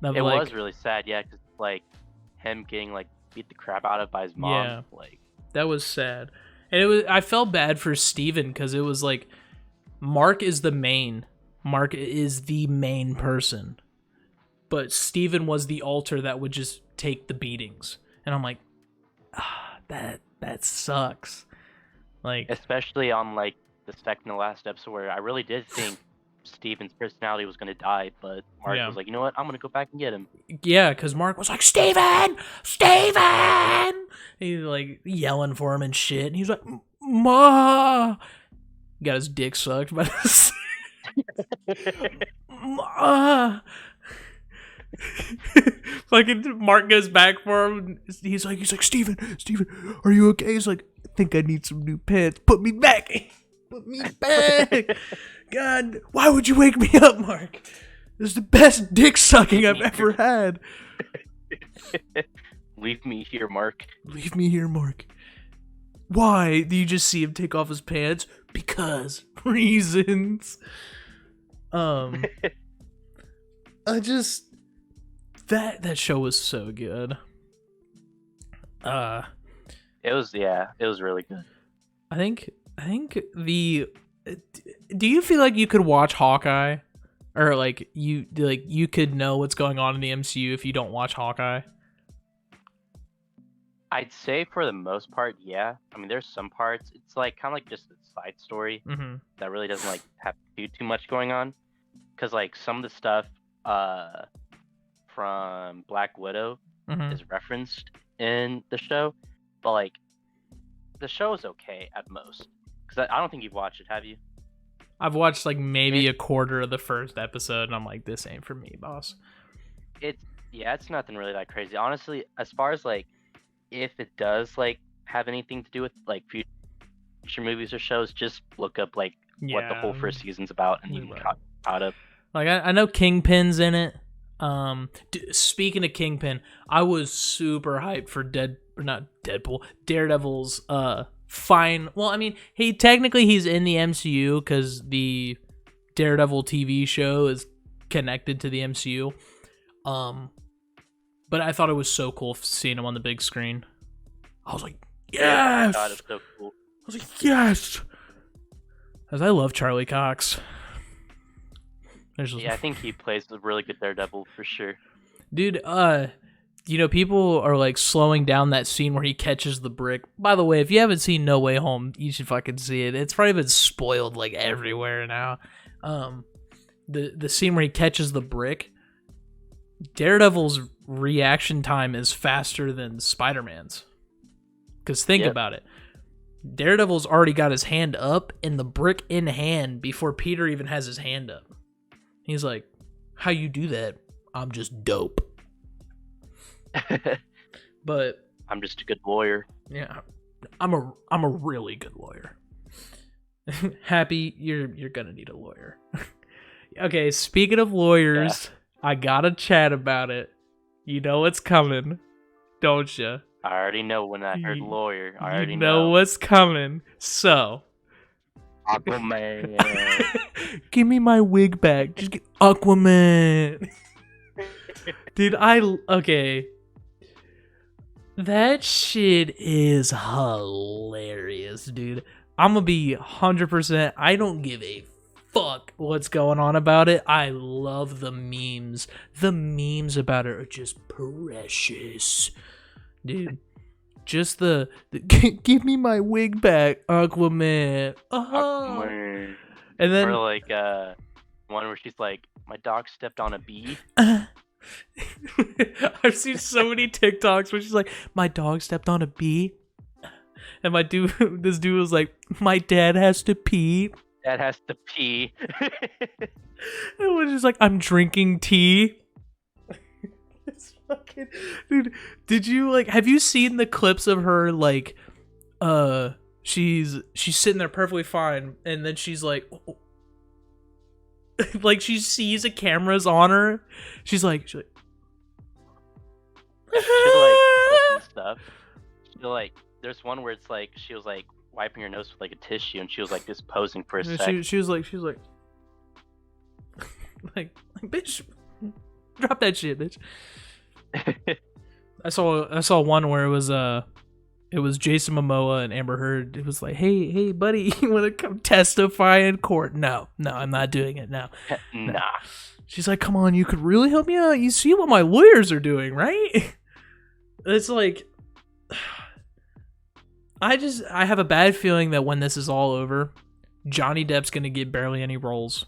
It was really sad, yeah, because like him getting like beat the crap out of by his mom. Yeah, like that was sad, and I felt bad for Steven, because it was like, Mark is the main person, but Steven was the alter that would just take the beatings, and I'm like, that sucks. Like, especially on like the second to last episode, where I really did think Steven's personality was gonna die, but Mark was like, you know what, I'm gonna go back and get him. Yeah, because Mark was like, Steven! He's like yelling for him and shit, and he's like, Ma! Got his dick sucked by this. Fucking Mark goes back for him. He's like, Steven, are you okay? He's like, I think I need some new pants. Put me back. God, why would you wake me up, Mark? This is the best dick sucking I've ever had. Leave me here, Mark. Why do you just see him take off his pants? Because reasons. I just that show was so good. It was really good. I think do you feel like you could watch Hawkeye, or like you could know what's going on in the MCU if you don't watch Hawkeye? I'd say for the most part, yeah. I mean, there's some parts. It's like kind of like just a side story that really doesn't like have too much going on. Because like some of the stuff from Black Widow is referenced in the show, but like the show is okay at most. Because I don't think you've watched it, have you? I've watched like maybe a quarter of the first episode, and I'm like, this ain't for me, boss. It's nothing really that crazy. Honestly, as far as like, if it does like have anything to do with like future movies or shows, just look up like what the whole first season's about, and you can get caught up. Like, I know Kingpin's in it. Speaking of Kingpin, I was super hyped for Daredevil's fine. Well, I mean, he's in the MCU because the Daredevil TV show is connected to the MCU. But I thought it was so cool seeing him on the big screen. I was like, yes! God, it's so cool. I was like, yes! Because I love Charlie Cox. I think he plays a really good Daredevil for sure. Dude, people are like slowing down that scene where he catches the brick. By the way, if you haven't seen No Way Home, you should fucking see it. It's probably been spoiled like everywhere now. The scene where he catches the brick, Daredevil's reaction time is faster than Spider-Man's. Because think about it. Daredevil's already got his hand up and the brick in hand before Peter even has his hand up. He's like, how you do that? I'm just dope. But I'm just a good lawyer. Yeah. I'm a really good lawyer. Happy, you're gonna need a lawyer. Okay, speaking of lawyers, I gotta chat about it. You know what's coming. Don't you? I already know when I heard You, lawyer. I you already know know. what's coming. So, Aquaman. give me my wig back. Just get Aquaman. Dude, okay. That shit is hilarious, dude. I'm gonna be 100%. I don't give a fuck what's going on about it. I love the memes. The memes about it are just precious, dude. Just the give me my wig back, Aquaman. Aquaman. And then Or like one where she's like, my dog stepped on a bee. I've seen so many TikToks where she's like, my dog stepped on a bee. And this dude was like, my dad has to pee. Dad has to pee. And was just like, I'm drinking tea. It's fucking, dude. Did you have you seen the clips of her she's sitting there perfectly fine, and then she's like, like she sees a camera's on her. She's like She'll post stuff. There's one where it's like she was like wiping her nose with like a tissue, and she was like just posing for a sec. She was like, like, bitch, drop that shit, bitch. I saw one where it was Jason Momoa and Amber Heard. It was like, hey, buddy, you want to come testify in court? No, I'm not doing it now. Nah. She's like, come on, you could really help me out. You see what my lawyers are doing, right? It's like, I have a bad feeling that when this is all over, Johnny Depp's gonna get barely any roles.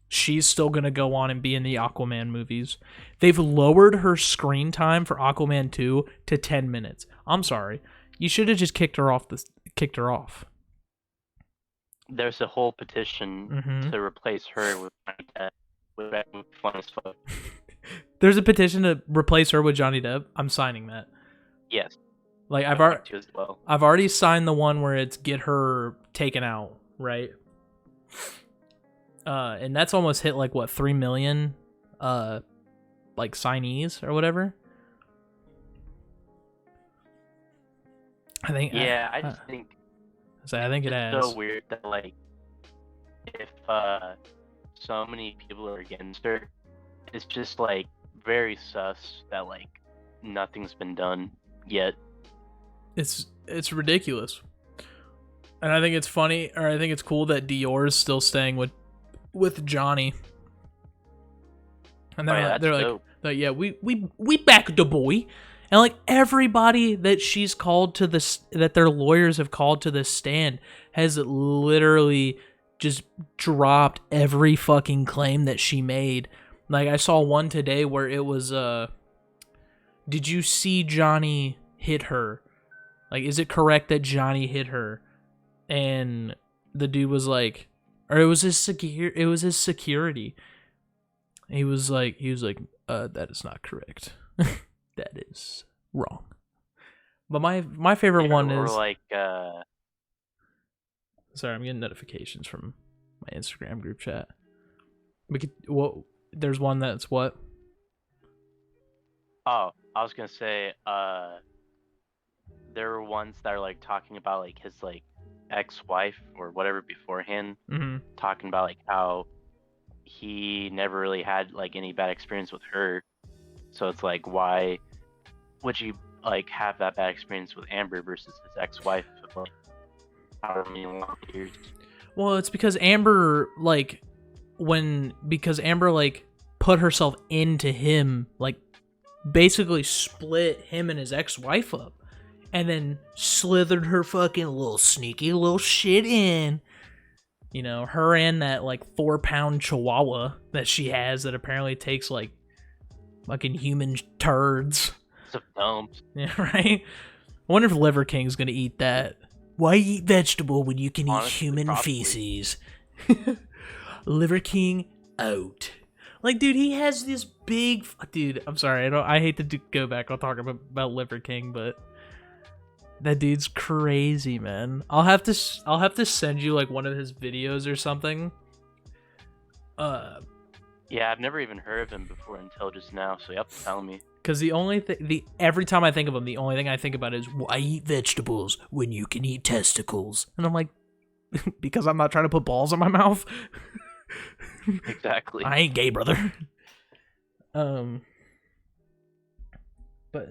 She's still gonna go on and be in the Aquaman movies. They've lowered her screen time for Aquaman 2 to 10 minutes. I'm sorry. You should have just kicked her off. There's a whole petition to replace her with Johnny Depp. That would be fun as fuck. There's a petition to replace her with Johnny Depp. I'm signing that. Yes. Like I've already signed the one where it's get her taken out, right? And that's almost hit like what 3 million like signees or whatever. I think I just think I think it has. It's so weird that like if so many people are against her, it's just like very sus that like nothing's been done yet. It's ridiculous. And I think it's funny, or I think it's cool that Dior is still staying with Johnny. And they're like, yeah, we back the boy. And like everybody that she's called to that their lawyers have called to the stand has literally just dropped every fucking claim that she made. Like I saw one today where it was did you see Johnny hit her? Like, is it correct that Johnny hit her? And the dude was like, or it was his security. He was like, that is not correct. That is wrong. But my favorite one is like sorry, I'm getting notifications from my Instagram group chat. There's one that's what? Oh, I was gonna say, there were ones that are like talking about like his like ex-wife or whatever beforehand, talking about like how he never really had like any bad experience with her. So it's like, why would you like have that bad experience with Amber versus his ex-wife of like however many long years? Well, it's because Amber put herself into him, like basically split him and his ex-wife up, and then slithered her fucking little sneaky little shit in. You know, her and that like 4-pound chihuahua that she has that apparently takes like fucking human turds. Some dumps. Yeah, right? I wonder if Liver King's gonna eat that. Why eat vegetable when you can eat human probably. feces? Liver King out. Like, dude, he has this big... Dude, I'm sorry. I hate to go back. I'll talk about Liver King, but... That dude's crazy, man. I'll have to send you, like, one of his videos or something. Yeah, I've never even heard of him before until just now, so you have to tell me. Because the only thing, every time I think of him, the only thing I think about is why eat vegetables when you can eat testicles, and I'm like, because I'm not trying to put balls in my mouth. Exactly. I ain't gay, brother. But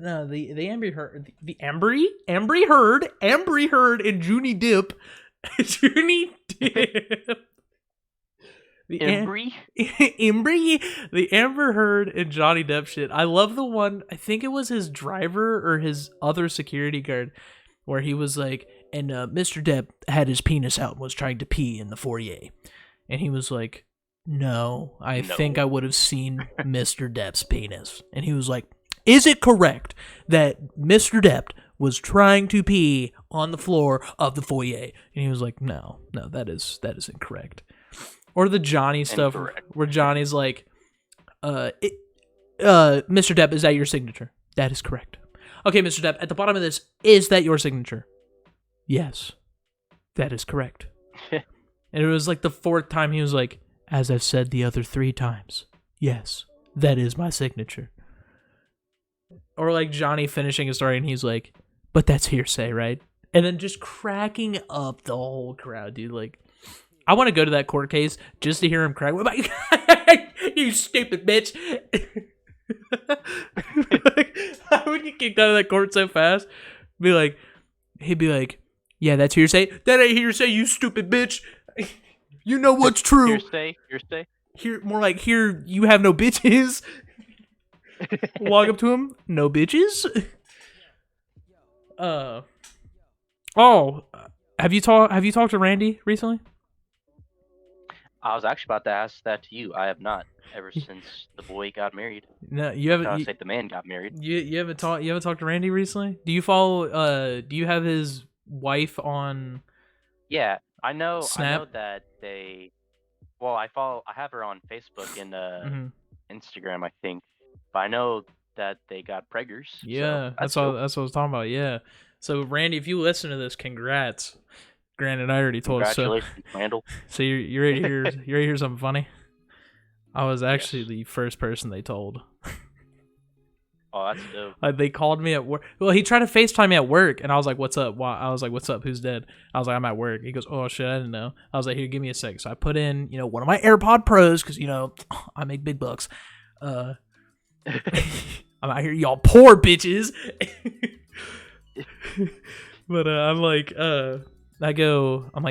no, the Ambry Heard, the Ambry Heard, and Junie Dip, Junie Dip. Embry? The Amber Heard and Johnny Depp shit. I love the one, I think it was his driver or his other security guard, where he was like, and Mr. Depp had his penis out and was trying to pee in the foyer. And he was like, no, I think I would have seen Mr. Depp's penis. And he was like, is it correct that Mr. Depp was trying to pee on the floor of the foyer? And he was like, no, that is incorrect. Or the Johnny stuff where Johnny's like, Mr. Depp, is that your signature? That is correct. Okay, Mr. Depp, at the bottom of this, is that your signature? Yes, that is correct. And it was like the fourth time he was like, as I've said the other 3 times, yes, that is my signature. Or like Johnny finishing a story and he's like, but that's hearsay, right? And then just cracking up the whole crowd, dude. Like, I want to go to that court case just to hear him crack. You stupid bitch. How would you kick out of that court so fast? He'd be like, yeah, that's hearsay. That ain't hearsay, you stupid bitch. You know what's true. Hearsay? Here, more like, here, you have no bitches. Walk up to him, no bitches. Have you talked to Randy recently? I was actually about to ask that to you. I have not, ever since the boy got married. No, you haven't. I say the man got married. You haven't talked to Randy recently? Do you follow? Do you have his wife on? Yeah, I know. Snap? I know that they. Well, I have her on Facebook and Instagram, I think. But I know that they got preggers. Yeah, so that's what I was talking about. Yeah. So Randy, if you listen to this, congrats. Granted, I already told you. Congratulations, Randall. So you're ready to hear you're ready to hear something funny? I was actually the first person they told. Oh, that's dope. They called me at work. Well, he tried to FaceTime me at work, and I was like, "What's up?" I was like, "What's up? Who's dead?" I was like, "I'm at work." He goes, "Oh shit, I didn't know." I was like, "Here, give me a sec." So I put in, one of my AirPod Pros because I make big bucks. I'm out here, y'all poor bitches. But I'm like,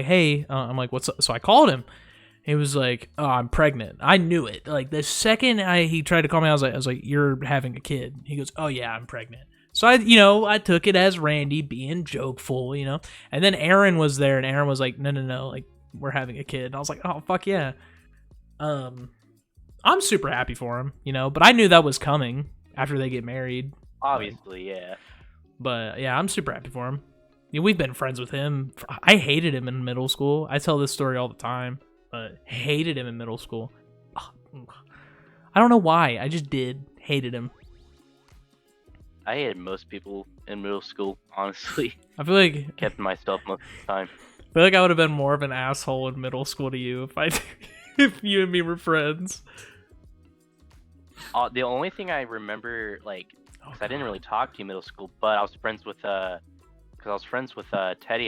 hey, I'm like, what's up? So I called him. He was like, oh, I'm pregnant. I knew it. Like the second he tried to call me, I was like, you're having a kid. He goes, oh yeah, I'm pregnant. So I took it as Randy being jokeful, And then Aaron was there, and Aaron was like, no, like we're having a kid. And I was like, oh fuck yeah. I'm super happy for him, But I knew that was coming after they get married. Obviously, yeah. But yeah, I'm super happy for him. We've been friends with him. I hated him in middle school. I tell this story all the time, but hated him in middle school. I don't know why. I just did. Hated him. I hated most people in middle school, honestly. I feel like kept myself most of the time. I feel like I would have been more of an asshole in middle school to you if you and me were friends. The only thing I remember, I didn't really talk to you in middle school, but I was friends with Teddy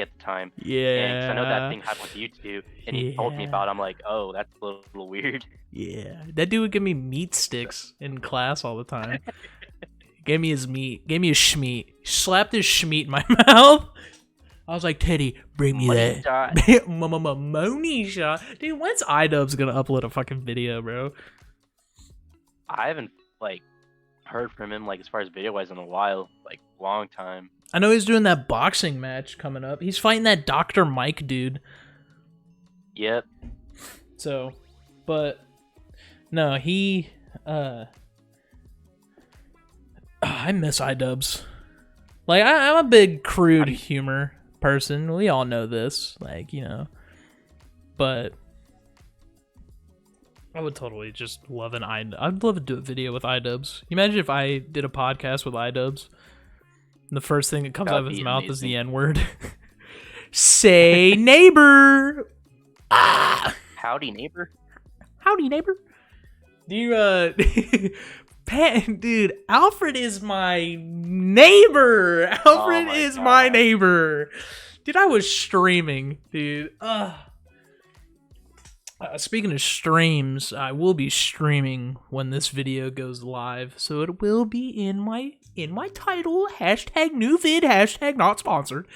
at the time. Yeah. Because I know that thing happened with you too, and he told me about it. I'm like, oh, that's a little weird. Yeah. That dude would give me meat sticks in class all the time. Gave me his meat. Gave me his schmeat. Slapped his schmeat in my mouth. I was like, Teddy, bring me Money that. shot. Money shot. Dude, when's iDubbbz gonna upload a fucking video, bro? I haven't, heard from him, as far as video-wise in a while. Long time. I know he's doing that boxing match coming up. He's fighting that Dr. Mike dude. Yep. So, but, no, he, I miss iDubbbz. I'm a big crude humor person. We all know this. But I would totally just love I'd love to do a video with iDubbbz. Imagine if I did a podcast with iDubbbz. And the first thing that comes out of his mouth is the N-word. Say neighbor. Howdy, neighbor. Howdy, neighbor. Do you Pat, dude, Alfred is my neighbor. Alfred is my neighbor. Dude, I was streaming, dude. Speaking of streams, I will be streaming when this video goes live, so it will be in my title. # new vid. # not sponsored.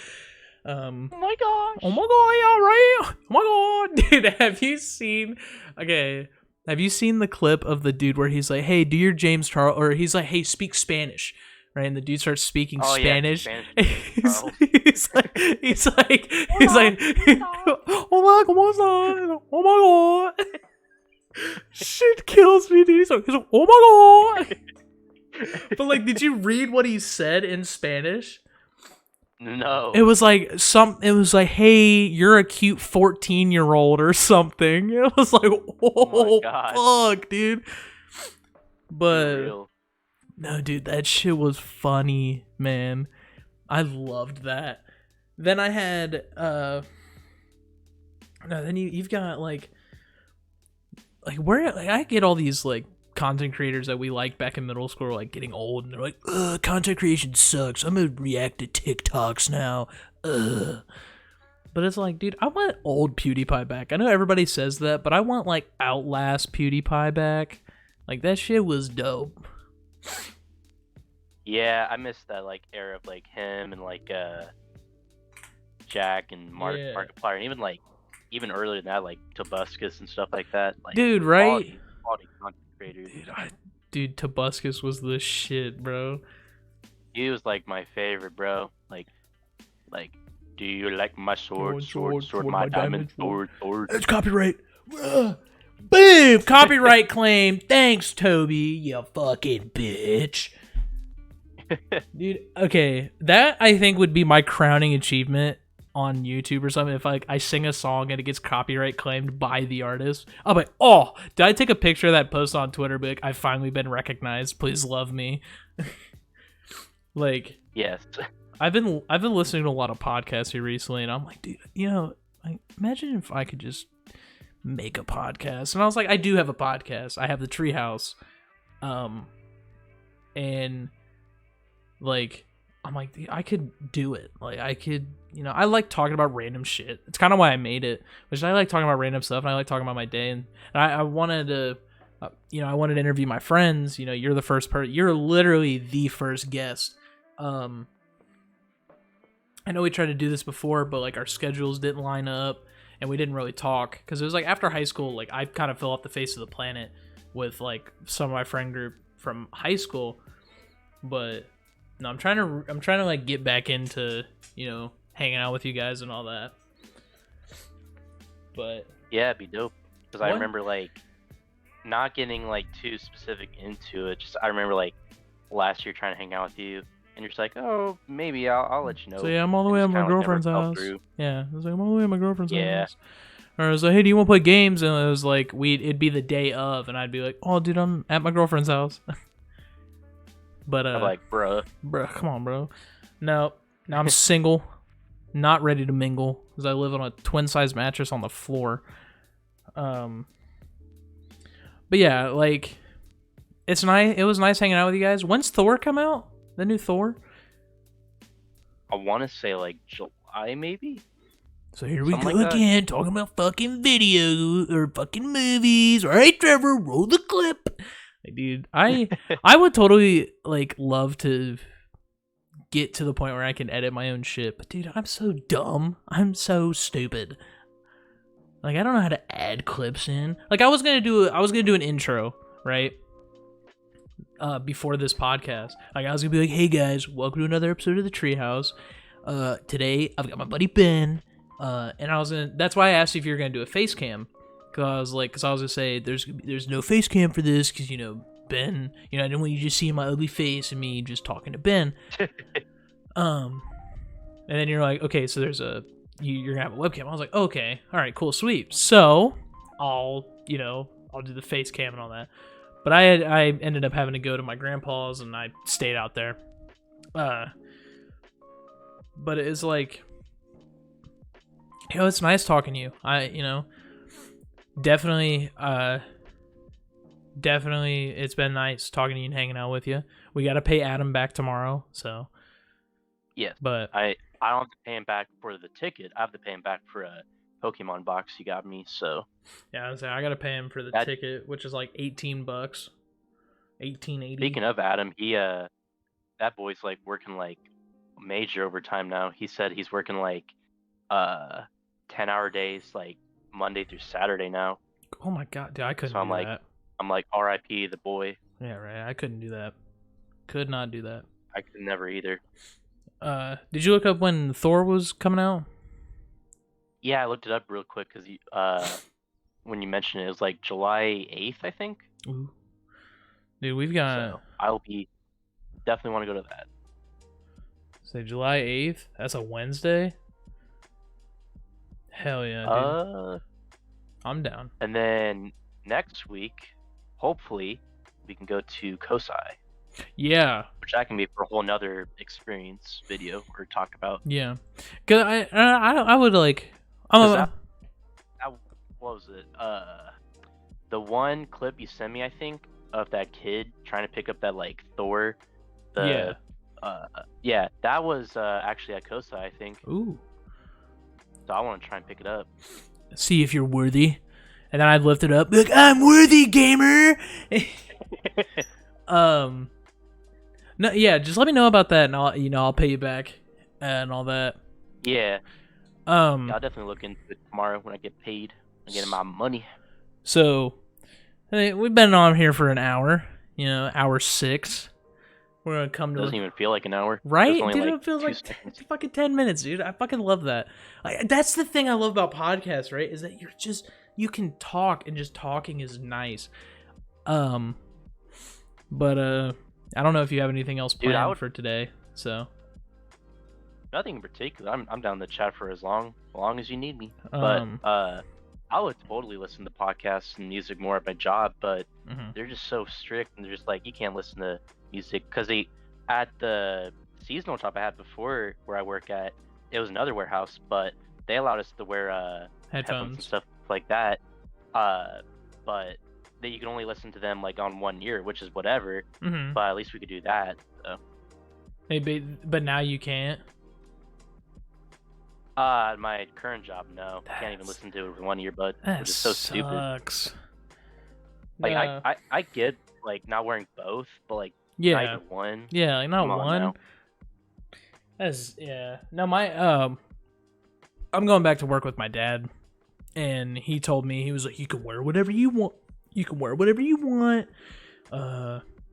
Oh my gosh. Oh my god, yeah, right? Oh my god. Dude, have you seen the clip of the dude where he's like, hey, do your James Charles, or he's like, hey, speak Spanish, right? And the dude starts speaking Spanish. Yeah, he's like, hola, ¿cómo estás? Oh my god. Shit kills me, dude. He's like, oh my god. But like, did you read what he said in Spanish? No. It was like, hey, you're a cute 14-year-old or something. It was like, oh fuck, dude. But no, dude, that shit was funny, man. I loved that. Then I had then you've got like where I get all these like content creators that we like back in middle school are like getting old, and they're like, ugh, content creation sucks. I'm gonna react to TikToks now. Ugh. But it's like, dude, I want old PewDiePie back. I know everybody says that, but I want like Outlast PewDiePie back. Like, that shit was dope. Yeah, I miss that like era of like him and like Jack and Markiplier, and even earlier than that, like Tobuscus and stuff like that. Like, dude, right? Quality content creators. Dude, Tobuscus was the shit, bro. He was like my favorite, bro. Like, do you like my sword, my diamond sword? It's copyright. Boom! Copyright claim. Thanks, Toby, you fucking bitch. Dude, okay, that I think would be my crowning achievement on YouTube or something. If like I sing a song and it gets copyright claimed by the artist, I'm like, oh, did I take a picture of that post on Twitter? Be like, I've finally been recognized. Please love me. Like, yes, I've been listening to a lot of podcasts here recently, and I'm like, dude, you know, like, imagine if I could just make a podcast. And I was like, I do have a podcast. I have the Treehouse, and like, I'm like, I could do it. Like, I could, you know, I like talking about random shit. It's kind of why I made it, which I like talking about random stuff, and I like talking about my day. And I wanted to, you know, I wanted to interview my friends. You know, you're the first person. You're literally the first guest. I know we tried to do this before, but like our schedules didn't line up, and we didn't really talk because it was like after high school. Like, I kind of fell off the face of the planet with like some of my friend group from high school, but. No, I'm trying to like get back into, you know, hanging out with you guys and all that. But yeah, it'd be dope. Because I remember like not getting like too specific into it. Just I remember like last year trying to hang out with you, and you're just like, oh, maybe I'll let you know. So yeah, I'm all the way at my girlfriend's house. Yeah, I was like, I'm all the way at my girlfriend's house. Or I was like, hey, do you want to play games? And it was like it'd be the day of, and I'd be like, oh, dude, I'm at my girlfriend's house. But I'm like, bruh, come on, bro. No, now I'm single, not ready to mingle because I live on a twin-size mattress on the floor. But yeah, like, it's nice. It was nice hanging out with you guys. When's Thor come out? The new Thor? I want to say like July, maybe. So here we go again, talking about fucking video or fucking movies. All right, Trevor, roll the clip. Dude, I would totally like love to get to the point where I can edit my own shit, but dude, I'm so dumb. I'm so stupid. Like, I don't know how to add clips in. Like, I was gonna do an intro, right? Before this podcast, like I was gonna be like, "Hey guys, welcome to another episode of the Treehouse. Today I've got my buddy Ben, and I was gonna. That's why I asked you if you were gonna do a face cam." Cause I was gonna say there's no face cam for this, cause you know Ben, you know, I didn't want you just seeing my ugly face and me just talking to Ben. And then you're like, okay, so there's you're gonna have a webcam. I was like, okay, all right, cool, sweet. So I'll do the face cam and all that. But I ended up having to go to my grandpa's and I stayed out there. But it's like, it's nice talking to you. Definitely definitely, it's been nice talking to you and hanging out with you. We got to pay Adam back tomorrow, so. Yes. But I don't have to pay him back for the ticket. I have to pay him back for a Pokemon box he got me. So yeah, I got to pay him for the ticket, which is like $18, $18.80. Speaking of Adam, he that boy's like working like major overtime now. He said he's working like 10-hour days, like Monday through Saturday now. Oh my god, dude, I couldn't So do that. I'm like R.I.P. the boy. Yeah, right. I couldn't do that. Could not do that. I could never either. Did you look up when Thor was coming out? Yeah, I looked it up real quick because when you mentioned it, it was like July 8th, I think. Ooh. Dude, we've got. So I'll be definitely want to go to that. Say July 8th. That's a Wednesday. Hell yeah, dude. I'm down. And then next week, hopefully, we can go to Kosai. Yeah. Which that can be for a whole nother experience video or talk about. Yeah. Cause I would like. What was it? The one clip you sent me, I think, of that kid trying to pick up that like Thor. Yeah, that was actually at Kosai, I think. Ooh. So I want to try and pick it up. See if you're worthy, and then I'd lift it up, like I'm worthy, gamer. No, yeah, just let me know about that, and I'll pay you back, and all that. Yeah. I'll definitely look into it tomorrow when I get paid. I get my money. So, I mean, we've been on here for an hour. Hour 6. We're gonna come to. Doesn't even feel like an hour. Right? Dude, like it feels like it's fucking 10 minutes, dude. I fucking love that. That's the thing I love about podcasts, right? Is that you can talk, and just talking is nice. But I don't know if you have anything else planned for today. So. Nothing in particular. I'm down to chat for as long as you need me. But I would totally listen to podcasts and music more at my job, but they're just so strict, and they're just like, you can't listen to music because at the seasonal job I had before where I work at, it was another warehouse, but they allowed us to wear headphones and stuff like that. But that you can only listen to them like on 1 year, which is whatever. But at least we could do that. So. Maybe, but now you can't. My current job, no. I can't even listen to it for 1 year, but which is so sucks. Stupid. Like I get like not wearing both, but like not either one. Yeah, like not one. No, my I'm going back to work with my dad, and he told me, he was like, you can wear whatever you want. You can wear whatever you want.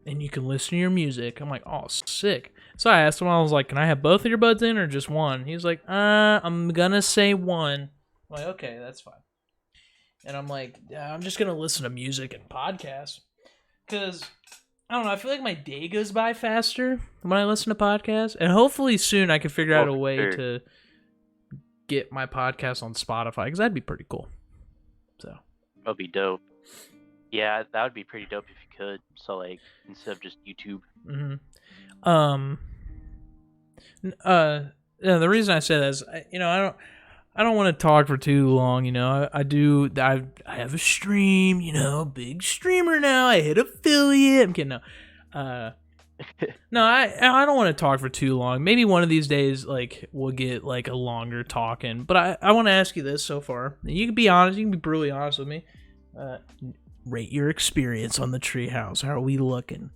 And you can listen to your music. I'm like, oh, sick. So I asked him, I was like, can I have both of your buds in or just one? He was like, I'm gonna say one. I'm like, okay, that's fine. And I'm like, I'm just gonna listen to music and podcasts. Because, I don't know, I feel like my day goes by faster when I listen to podcasts. And hopefully soon I can figure out a way to get my podcast on Spotify, because that'd be pretty cool. So. That'd be dope. Yeah, that would be pretty dope if you could. So like instead of just YouTube. The reason I say that is, I don't want to talk for too long. I have a stream. Big streamer now. I hit affiliate. I'm kidding. No, I don't want to talk for too long. Maybe one of these days, like we'll get like a longer talking. But I want to ask you this so far. You can be honest. You can be brutally honest with me. Rate your experience on the treehouse. How are we looking?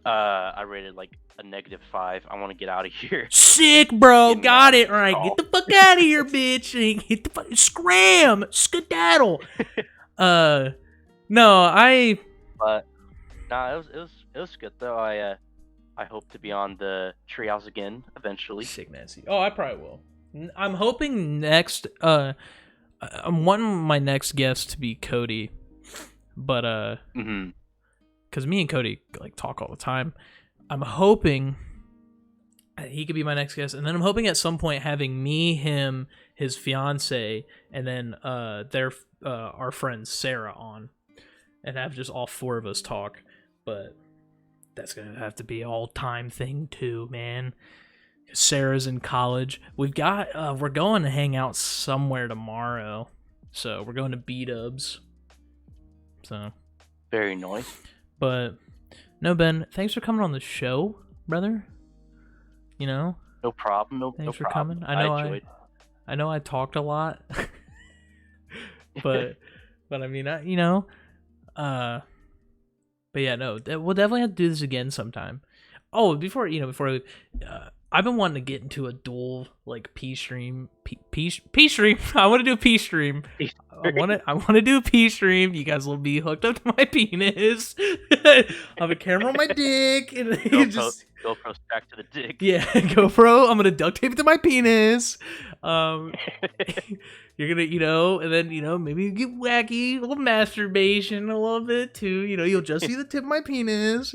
I rated like a -5. I want to get out of here. Sick, bro. Got it. All right, get the fuck out of here, bitch. Hit the fuck, scram, skedaddle. No, But no, it was good though. I hope to be on the treehouse again eventually. Sick, Nancy. Oh, I probably will. I'm hoping next. I'm wanting my next guest to be Cody. But because me and Cody like talk all the time, I'm hoping he could be my next guest, and then I'm hoping at some point having me, him, his fiance, and then our friend Sarah on, and have just all 4 of us talk. But that's gonna have to be an all-time thing too, man. Sarah's in college. We're going to hang out somewhere tomorrow, so we're going to B-Dubs. So, Very nice. But no, Ben, thanks for coming on the show, brother. You know, No problem. No thanks for problem. coming. I enjoyed. I know I talked a lot, but I mean, uh, but yeah, no, we'll definitely have to do this again sometime. Oh, before I've been wanting to get into a dual like P stream. I want to do a P stream. I want to do a P stream. You guys will be hooked up to my penis. I have a camera on my dick, and GoPro strapped to the dick. yeah, GoPro. I'm gonna duct tape it to my penis. You're gonna, and then maybe you get wacky, a little masturbation, a little bit too. You'll just see the tip of my penis.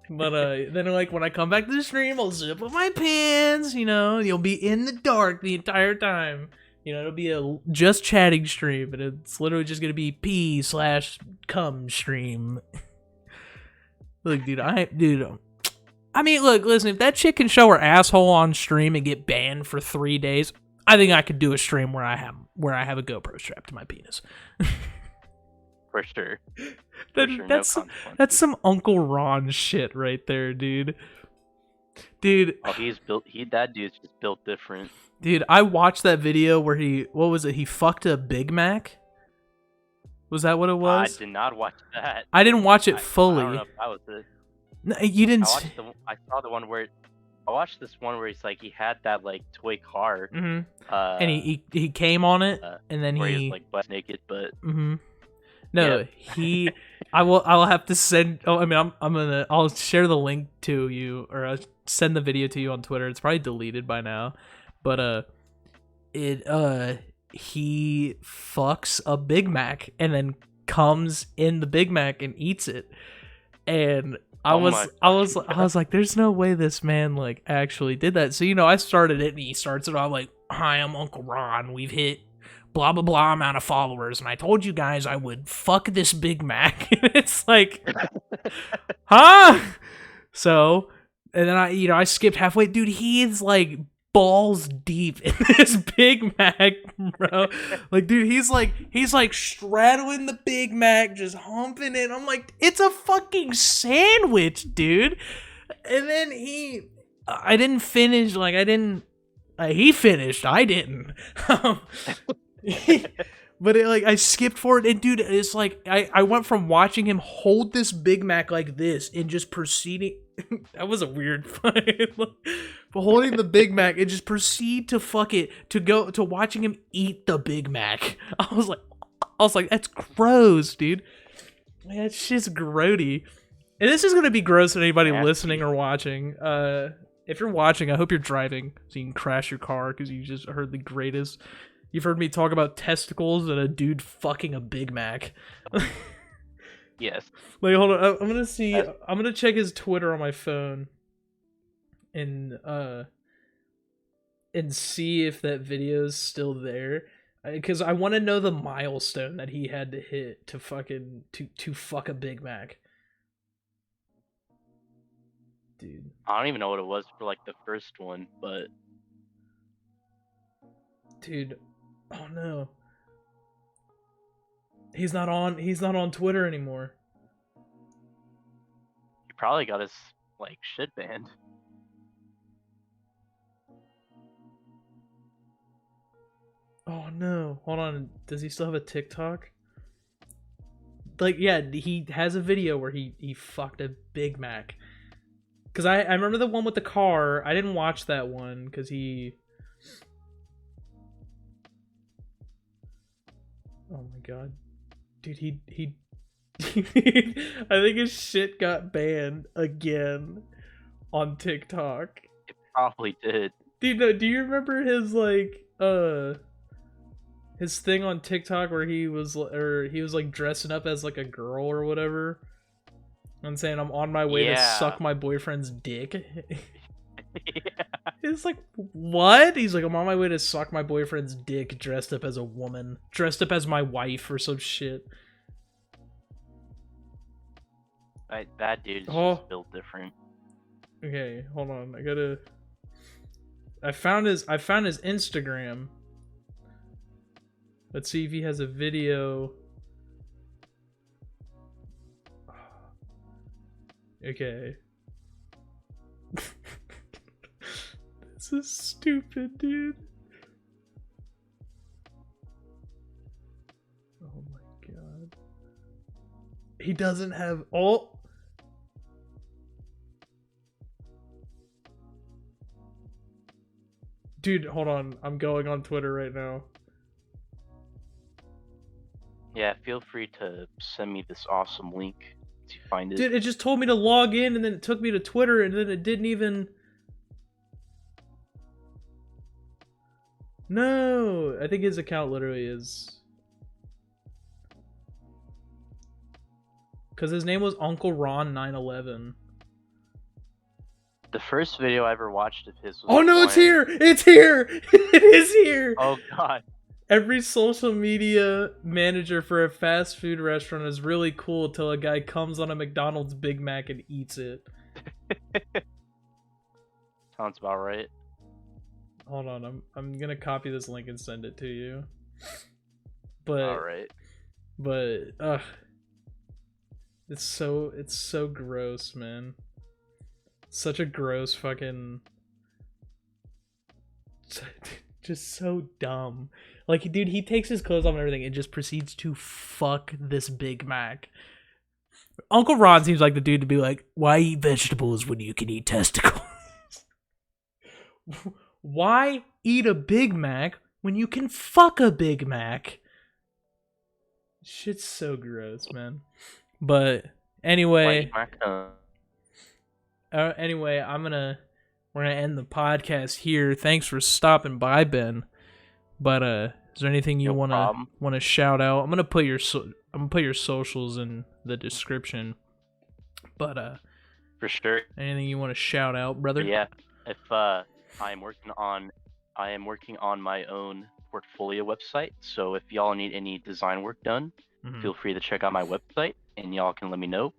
But then like when I come back to the stream, I'll zip up my pants. You'll be in the dark the entire time. It'll be a just chatting stream, and it's literally just gonna be P/cum stream. Look, dude, I mean, look, listen, if that chick can show her asshole on stream and get banned for 3 days, I think I could do a stream where I have a GoPro strapped to my penis. For sure. That's some Uncle Ron shit right there, dude. Dude. Oh, that dude's just built different. Dude, I watched that video where he fucked a Big Mac? Was that what it was? I did not watch that. I didn't watch it fully. I don't know if that was it. No, you didn't. I saw the one where I watched this one where he's like he had that like toy car, and he came on it, and then he was like butt naked, but no, yeah. I'll have to send. Oh, I mean, I'll share the link to you, or I'll send the video to you on Twitter. It's probably deleted by now, but he fucks a Big Mac and then comes in the Big Mac and eats it, and I was like, there's no way this man like actually did that. So I started it, and he starts it. I'm like, hi, I'm Uncle Ron. We've hit blah blah blah amount of followers, and I told you guys I would fuck this Big Mac. It's like, huh? So, and then I skipped halfway, dude. He's like balls deep in this Big Mac, bro. Like, dude, he's like straddling the Big Mac, just humping it. I'm like, it's a fucking sandwich, dude. And then I didn't finish. Like, he finished. I didn't. But I skipped forward, and dude, it's like I went from watching him hold this Big Mac like this and just proceeding. That was a weird fight. But holding the Big Mac and just proceed to fuck it, to go to watching him eat the Big Mac. I was like, that's gross, dude. That shit's grody. And this is gonna be gross to anybody listening or watching. If you're watching, I hope you're driving so you can crash your car because you just heard the greatest. You've heard me talk about testicles and a dude fucking a Big Mac. Yes. Like, hold on. I'm gonna see. I'm gonna check his Twitter on my phone, and see if that video's still there, because I want to know the milestone that he had to hit to fucking to fuck a Big Mac. Dude, I don't even know what it was for like the first one, but dude, oh no. He's not on Twitter anymore. He probably got his like shit banned. Oh no. Hold on. Does he still have a TikTok? Like, yeah, he has a video where he fucked a Big Mac. Cause I remember the one with the car. I didn't watch that one because he. Oh my god. Dude, he I think his shit got banned again on TikTok. It probably did. Dude, no, do you remember his like his thing on TikTok where he was like dressing up as like a girl or whatever? I'm saying I'm on my way to suck my boyfriend's dick. Yeah. It's like, what? He's like, I'm on my way to suck my boyfriend's dick dressed up as a woman. Dressed up as my wife or some shit. That dude's just built different. Okay, hold on. I found his Instagram. Let's see if he has a video. Okay. This is stupid, dude. Oh my god. He doesn't have all. Dude, hold on. I'm going on Twitter right now. Yeah, feel free to send me this awesome link to find it. Dude, it just told me to log in and then it took me to Twitter and then it didn't even. No, I think his account literally is. Because his name was Uncle Ron 911. The first video I ever watched of his was Oh no, it's Brian. here! It's here! It is here! Oh god. Every social media manager for a fast food restaurant is really cool till a guy comes on a McDonald's Big Mac and eats it. Sounds about right. Hold on, I'm gonna copy this link and send it to you. But Alright. it's so gross, man. Such a gross fucking just so dumb. Like, dude, he takes his clothes off and everything and just proceeds to fuck this Big Mac. Uncle Ron seems like the dude to be like, why eat vegetables when you can eat testicles? Why eat a Big Mac when you can fuck a Big Mac? Shit's so gross, man. But anyway, anyway, we're gonna end the podcast here. Thanks for stopping by, Ben. But is there anything you wanna shout out? I'm gonna put your socials in the description. But for sure. Anything you want to shout out, brother? Yeah. If I am working on my own portfolio website. So if y'all need any design work done, feel free to check out my website and y'all can let me know.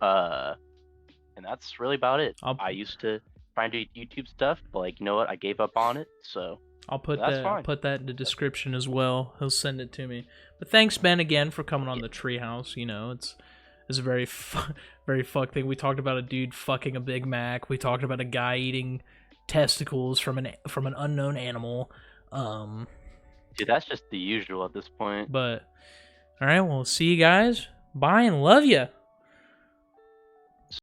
And that's really about it. I used to try and do YouTube stuff, but like, you know what? I gave up on it. So I'll put that in the description as well. He'll send it to me. But thanks, Ben, again for coming on the Treehouse. You know, it's a very very fuck thing. We talked about a dude fucking a Big Mac. We talked about a guy eating testicles from an unknown animal. Dude, that's just the usual at this point. But all right, well, see you guys. Bye and love ya.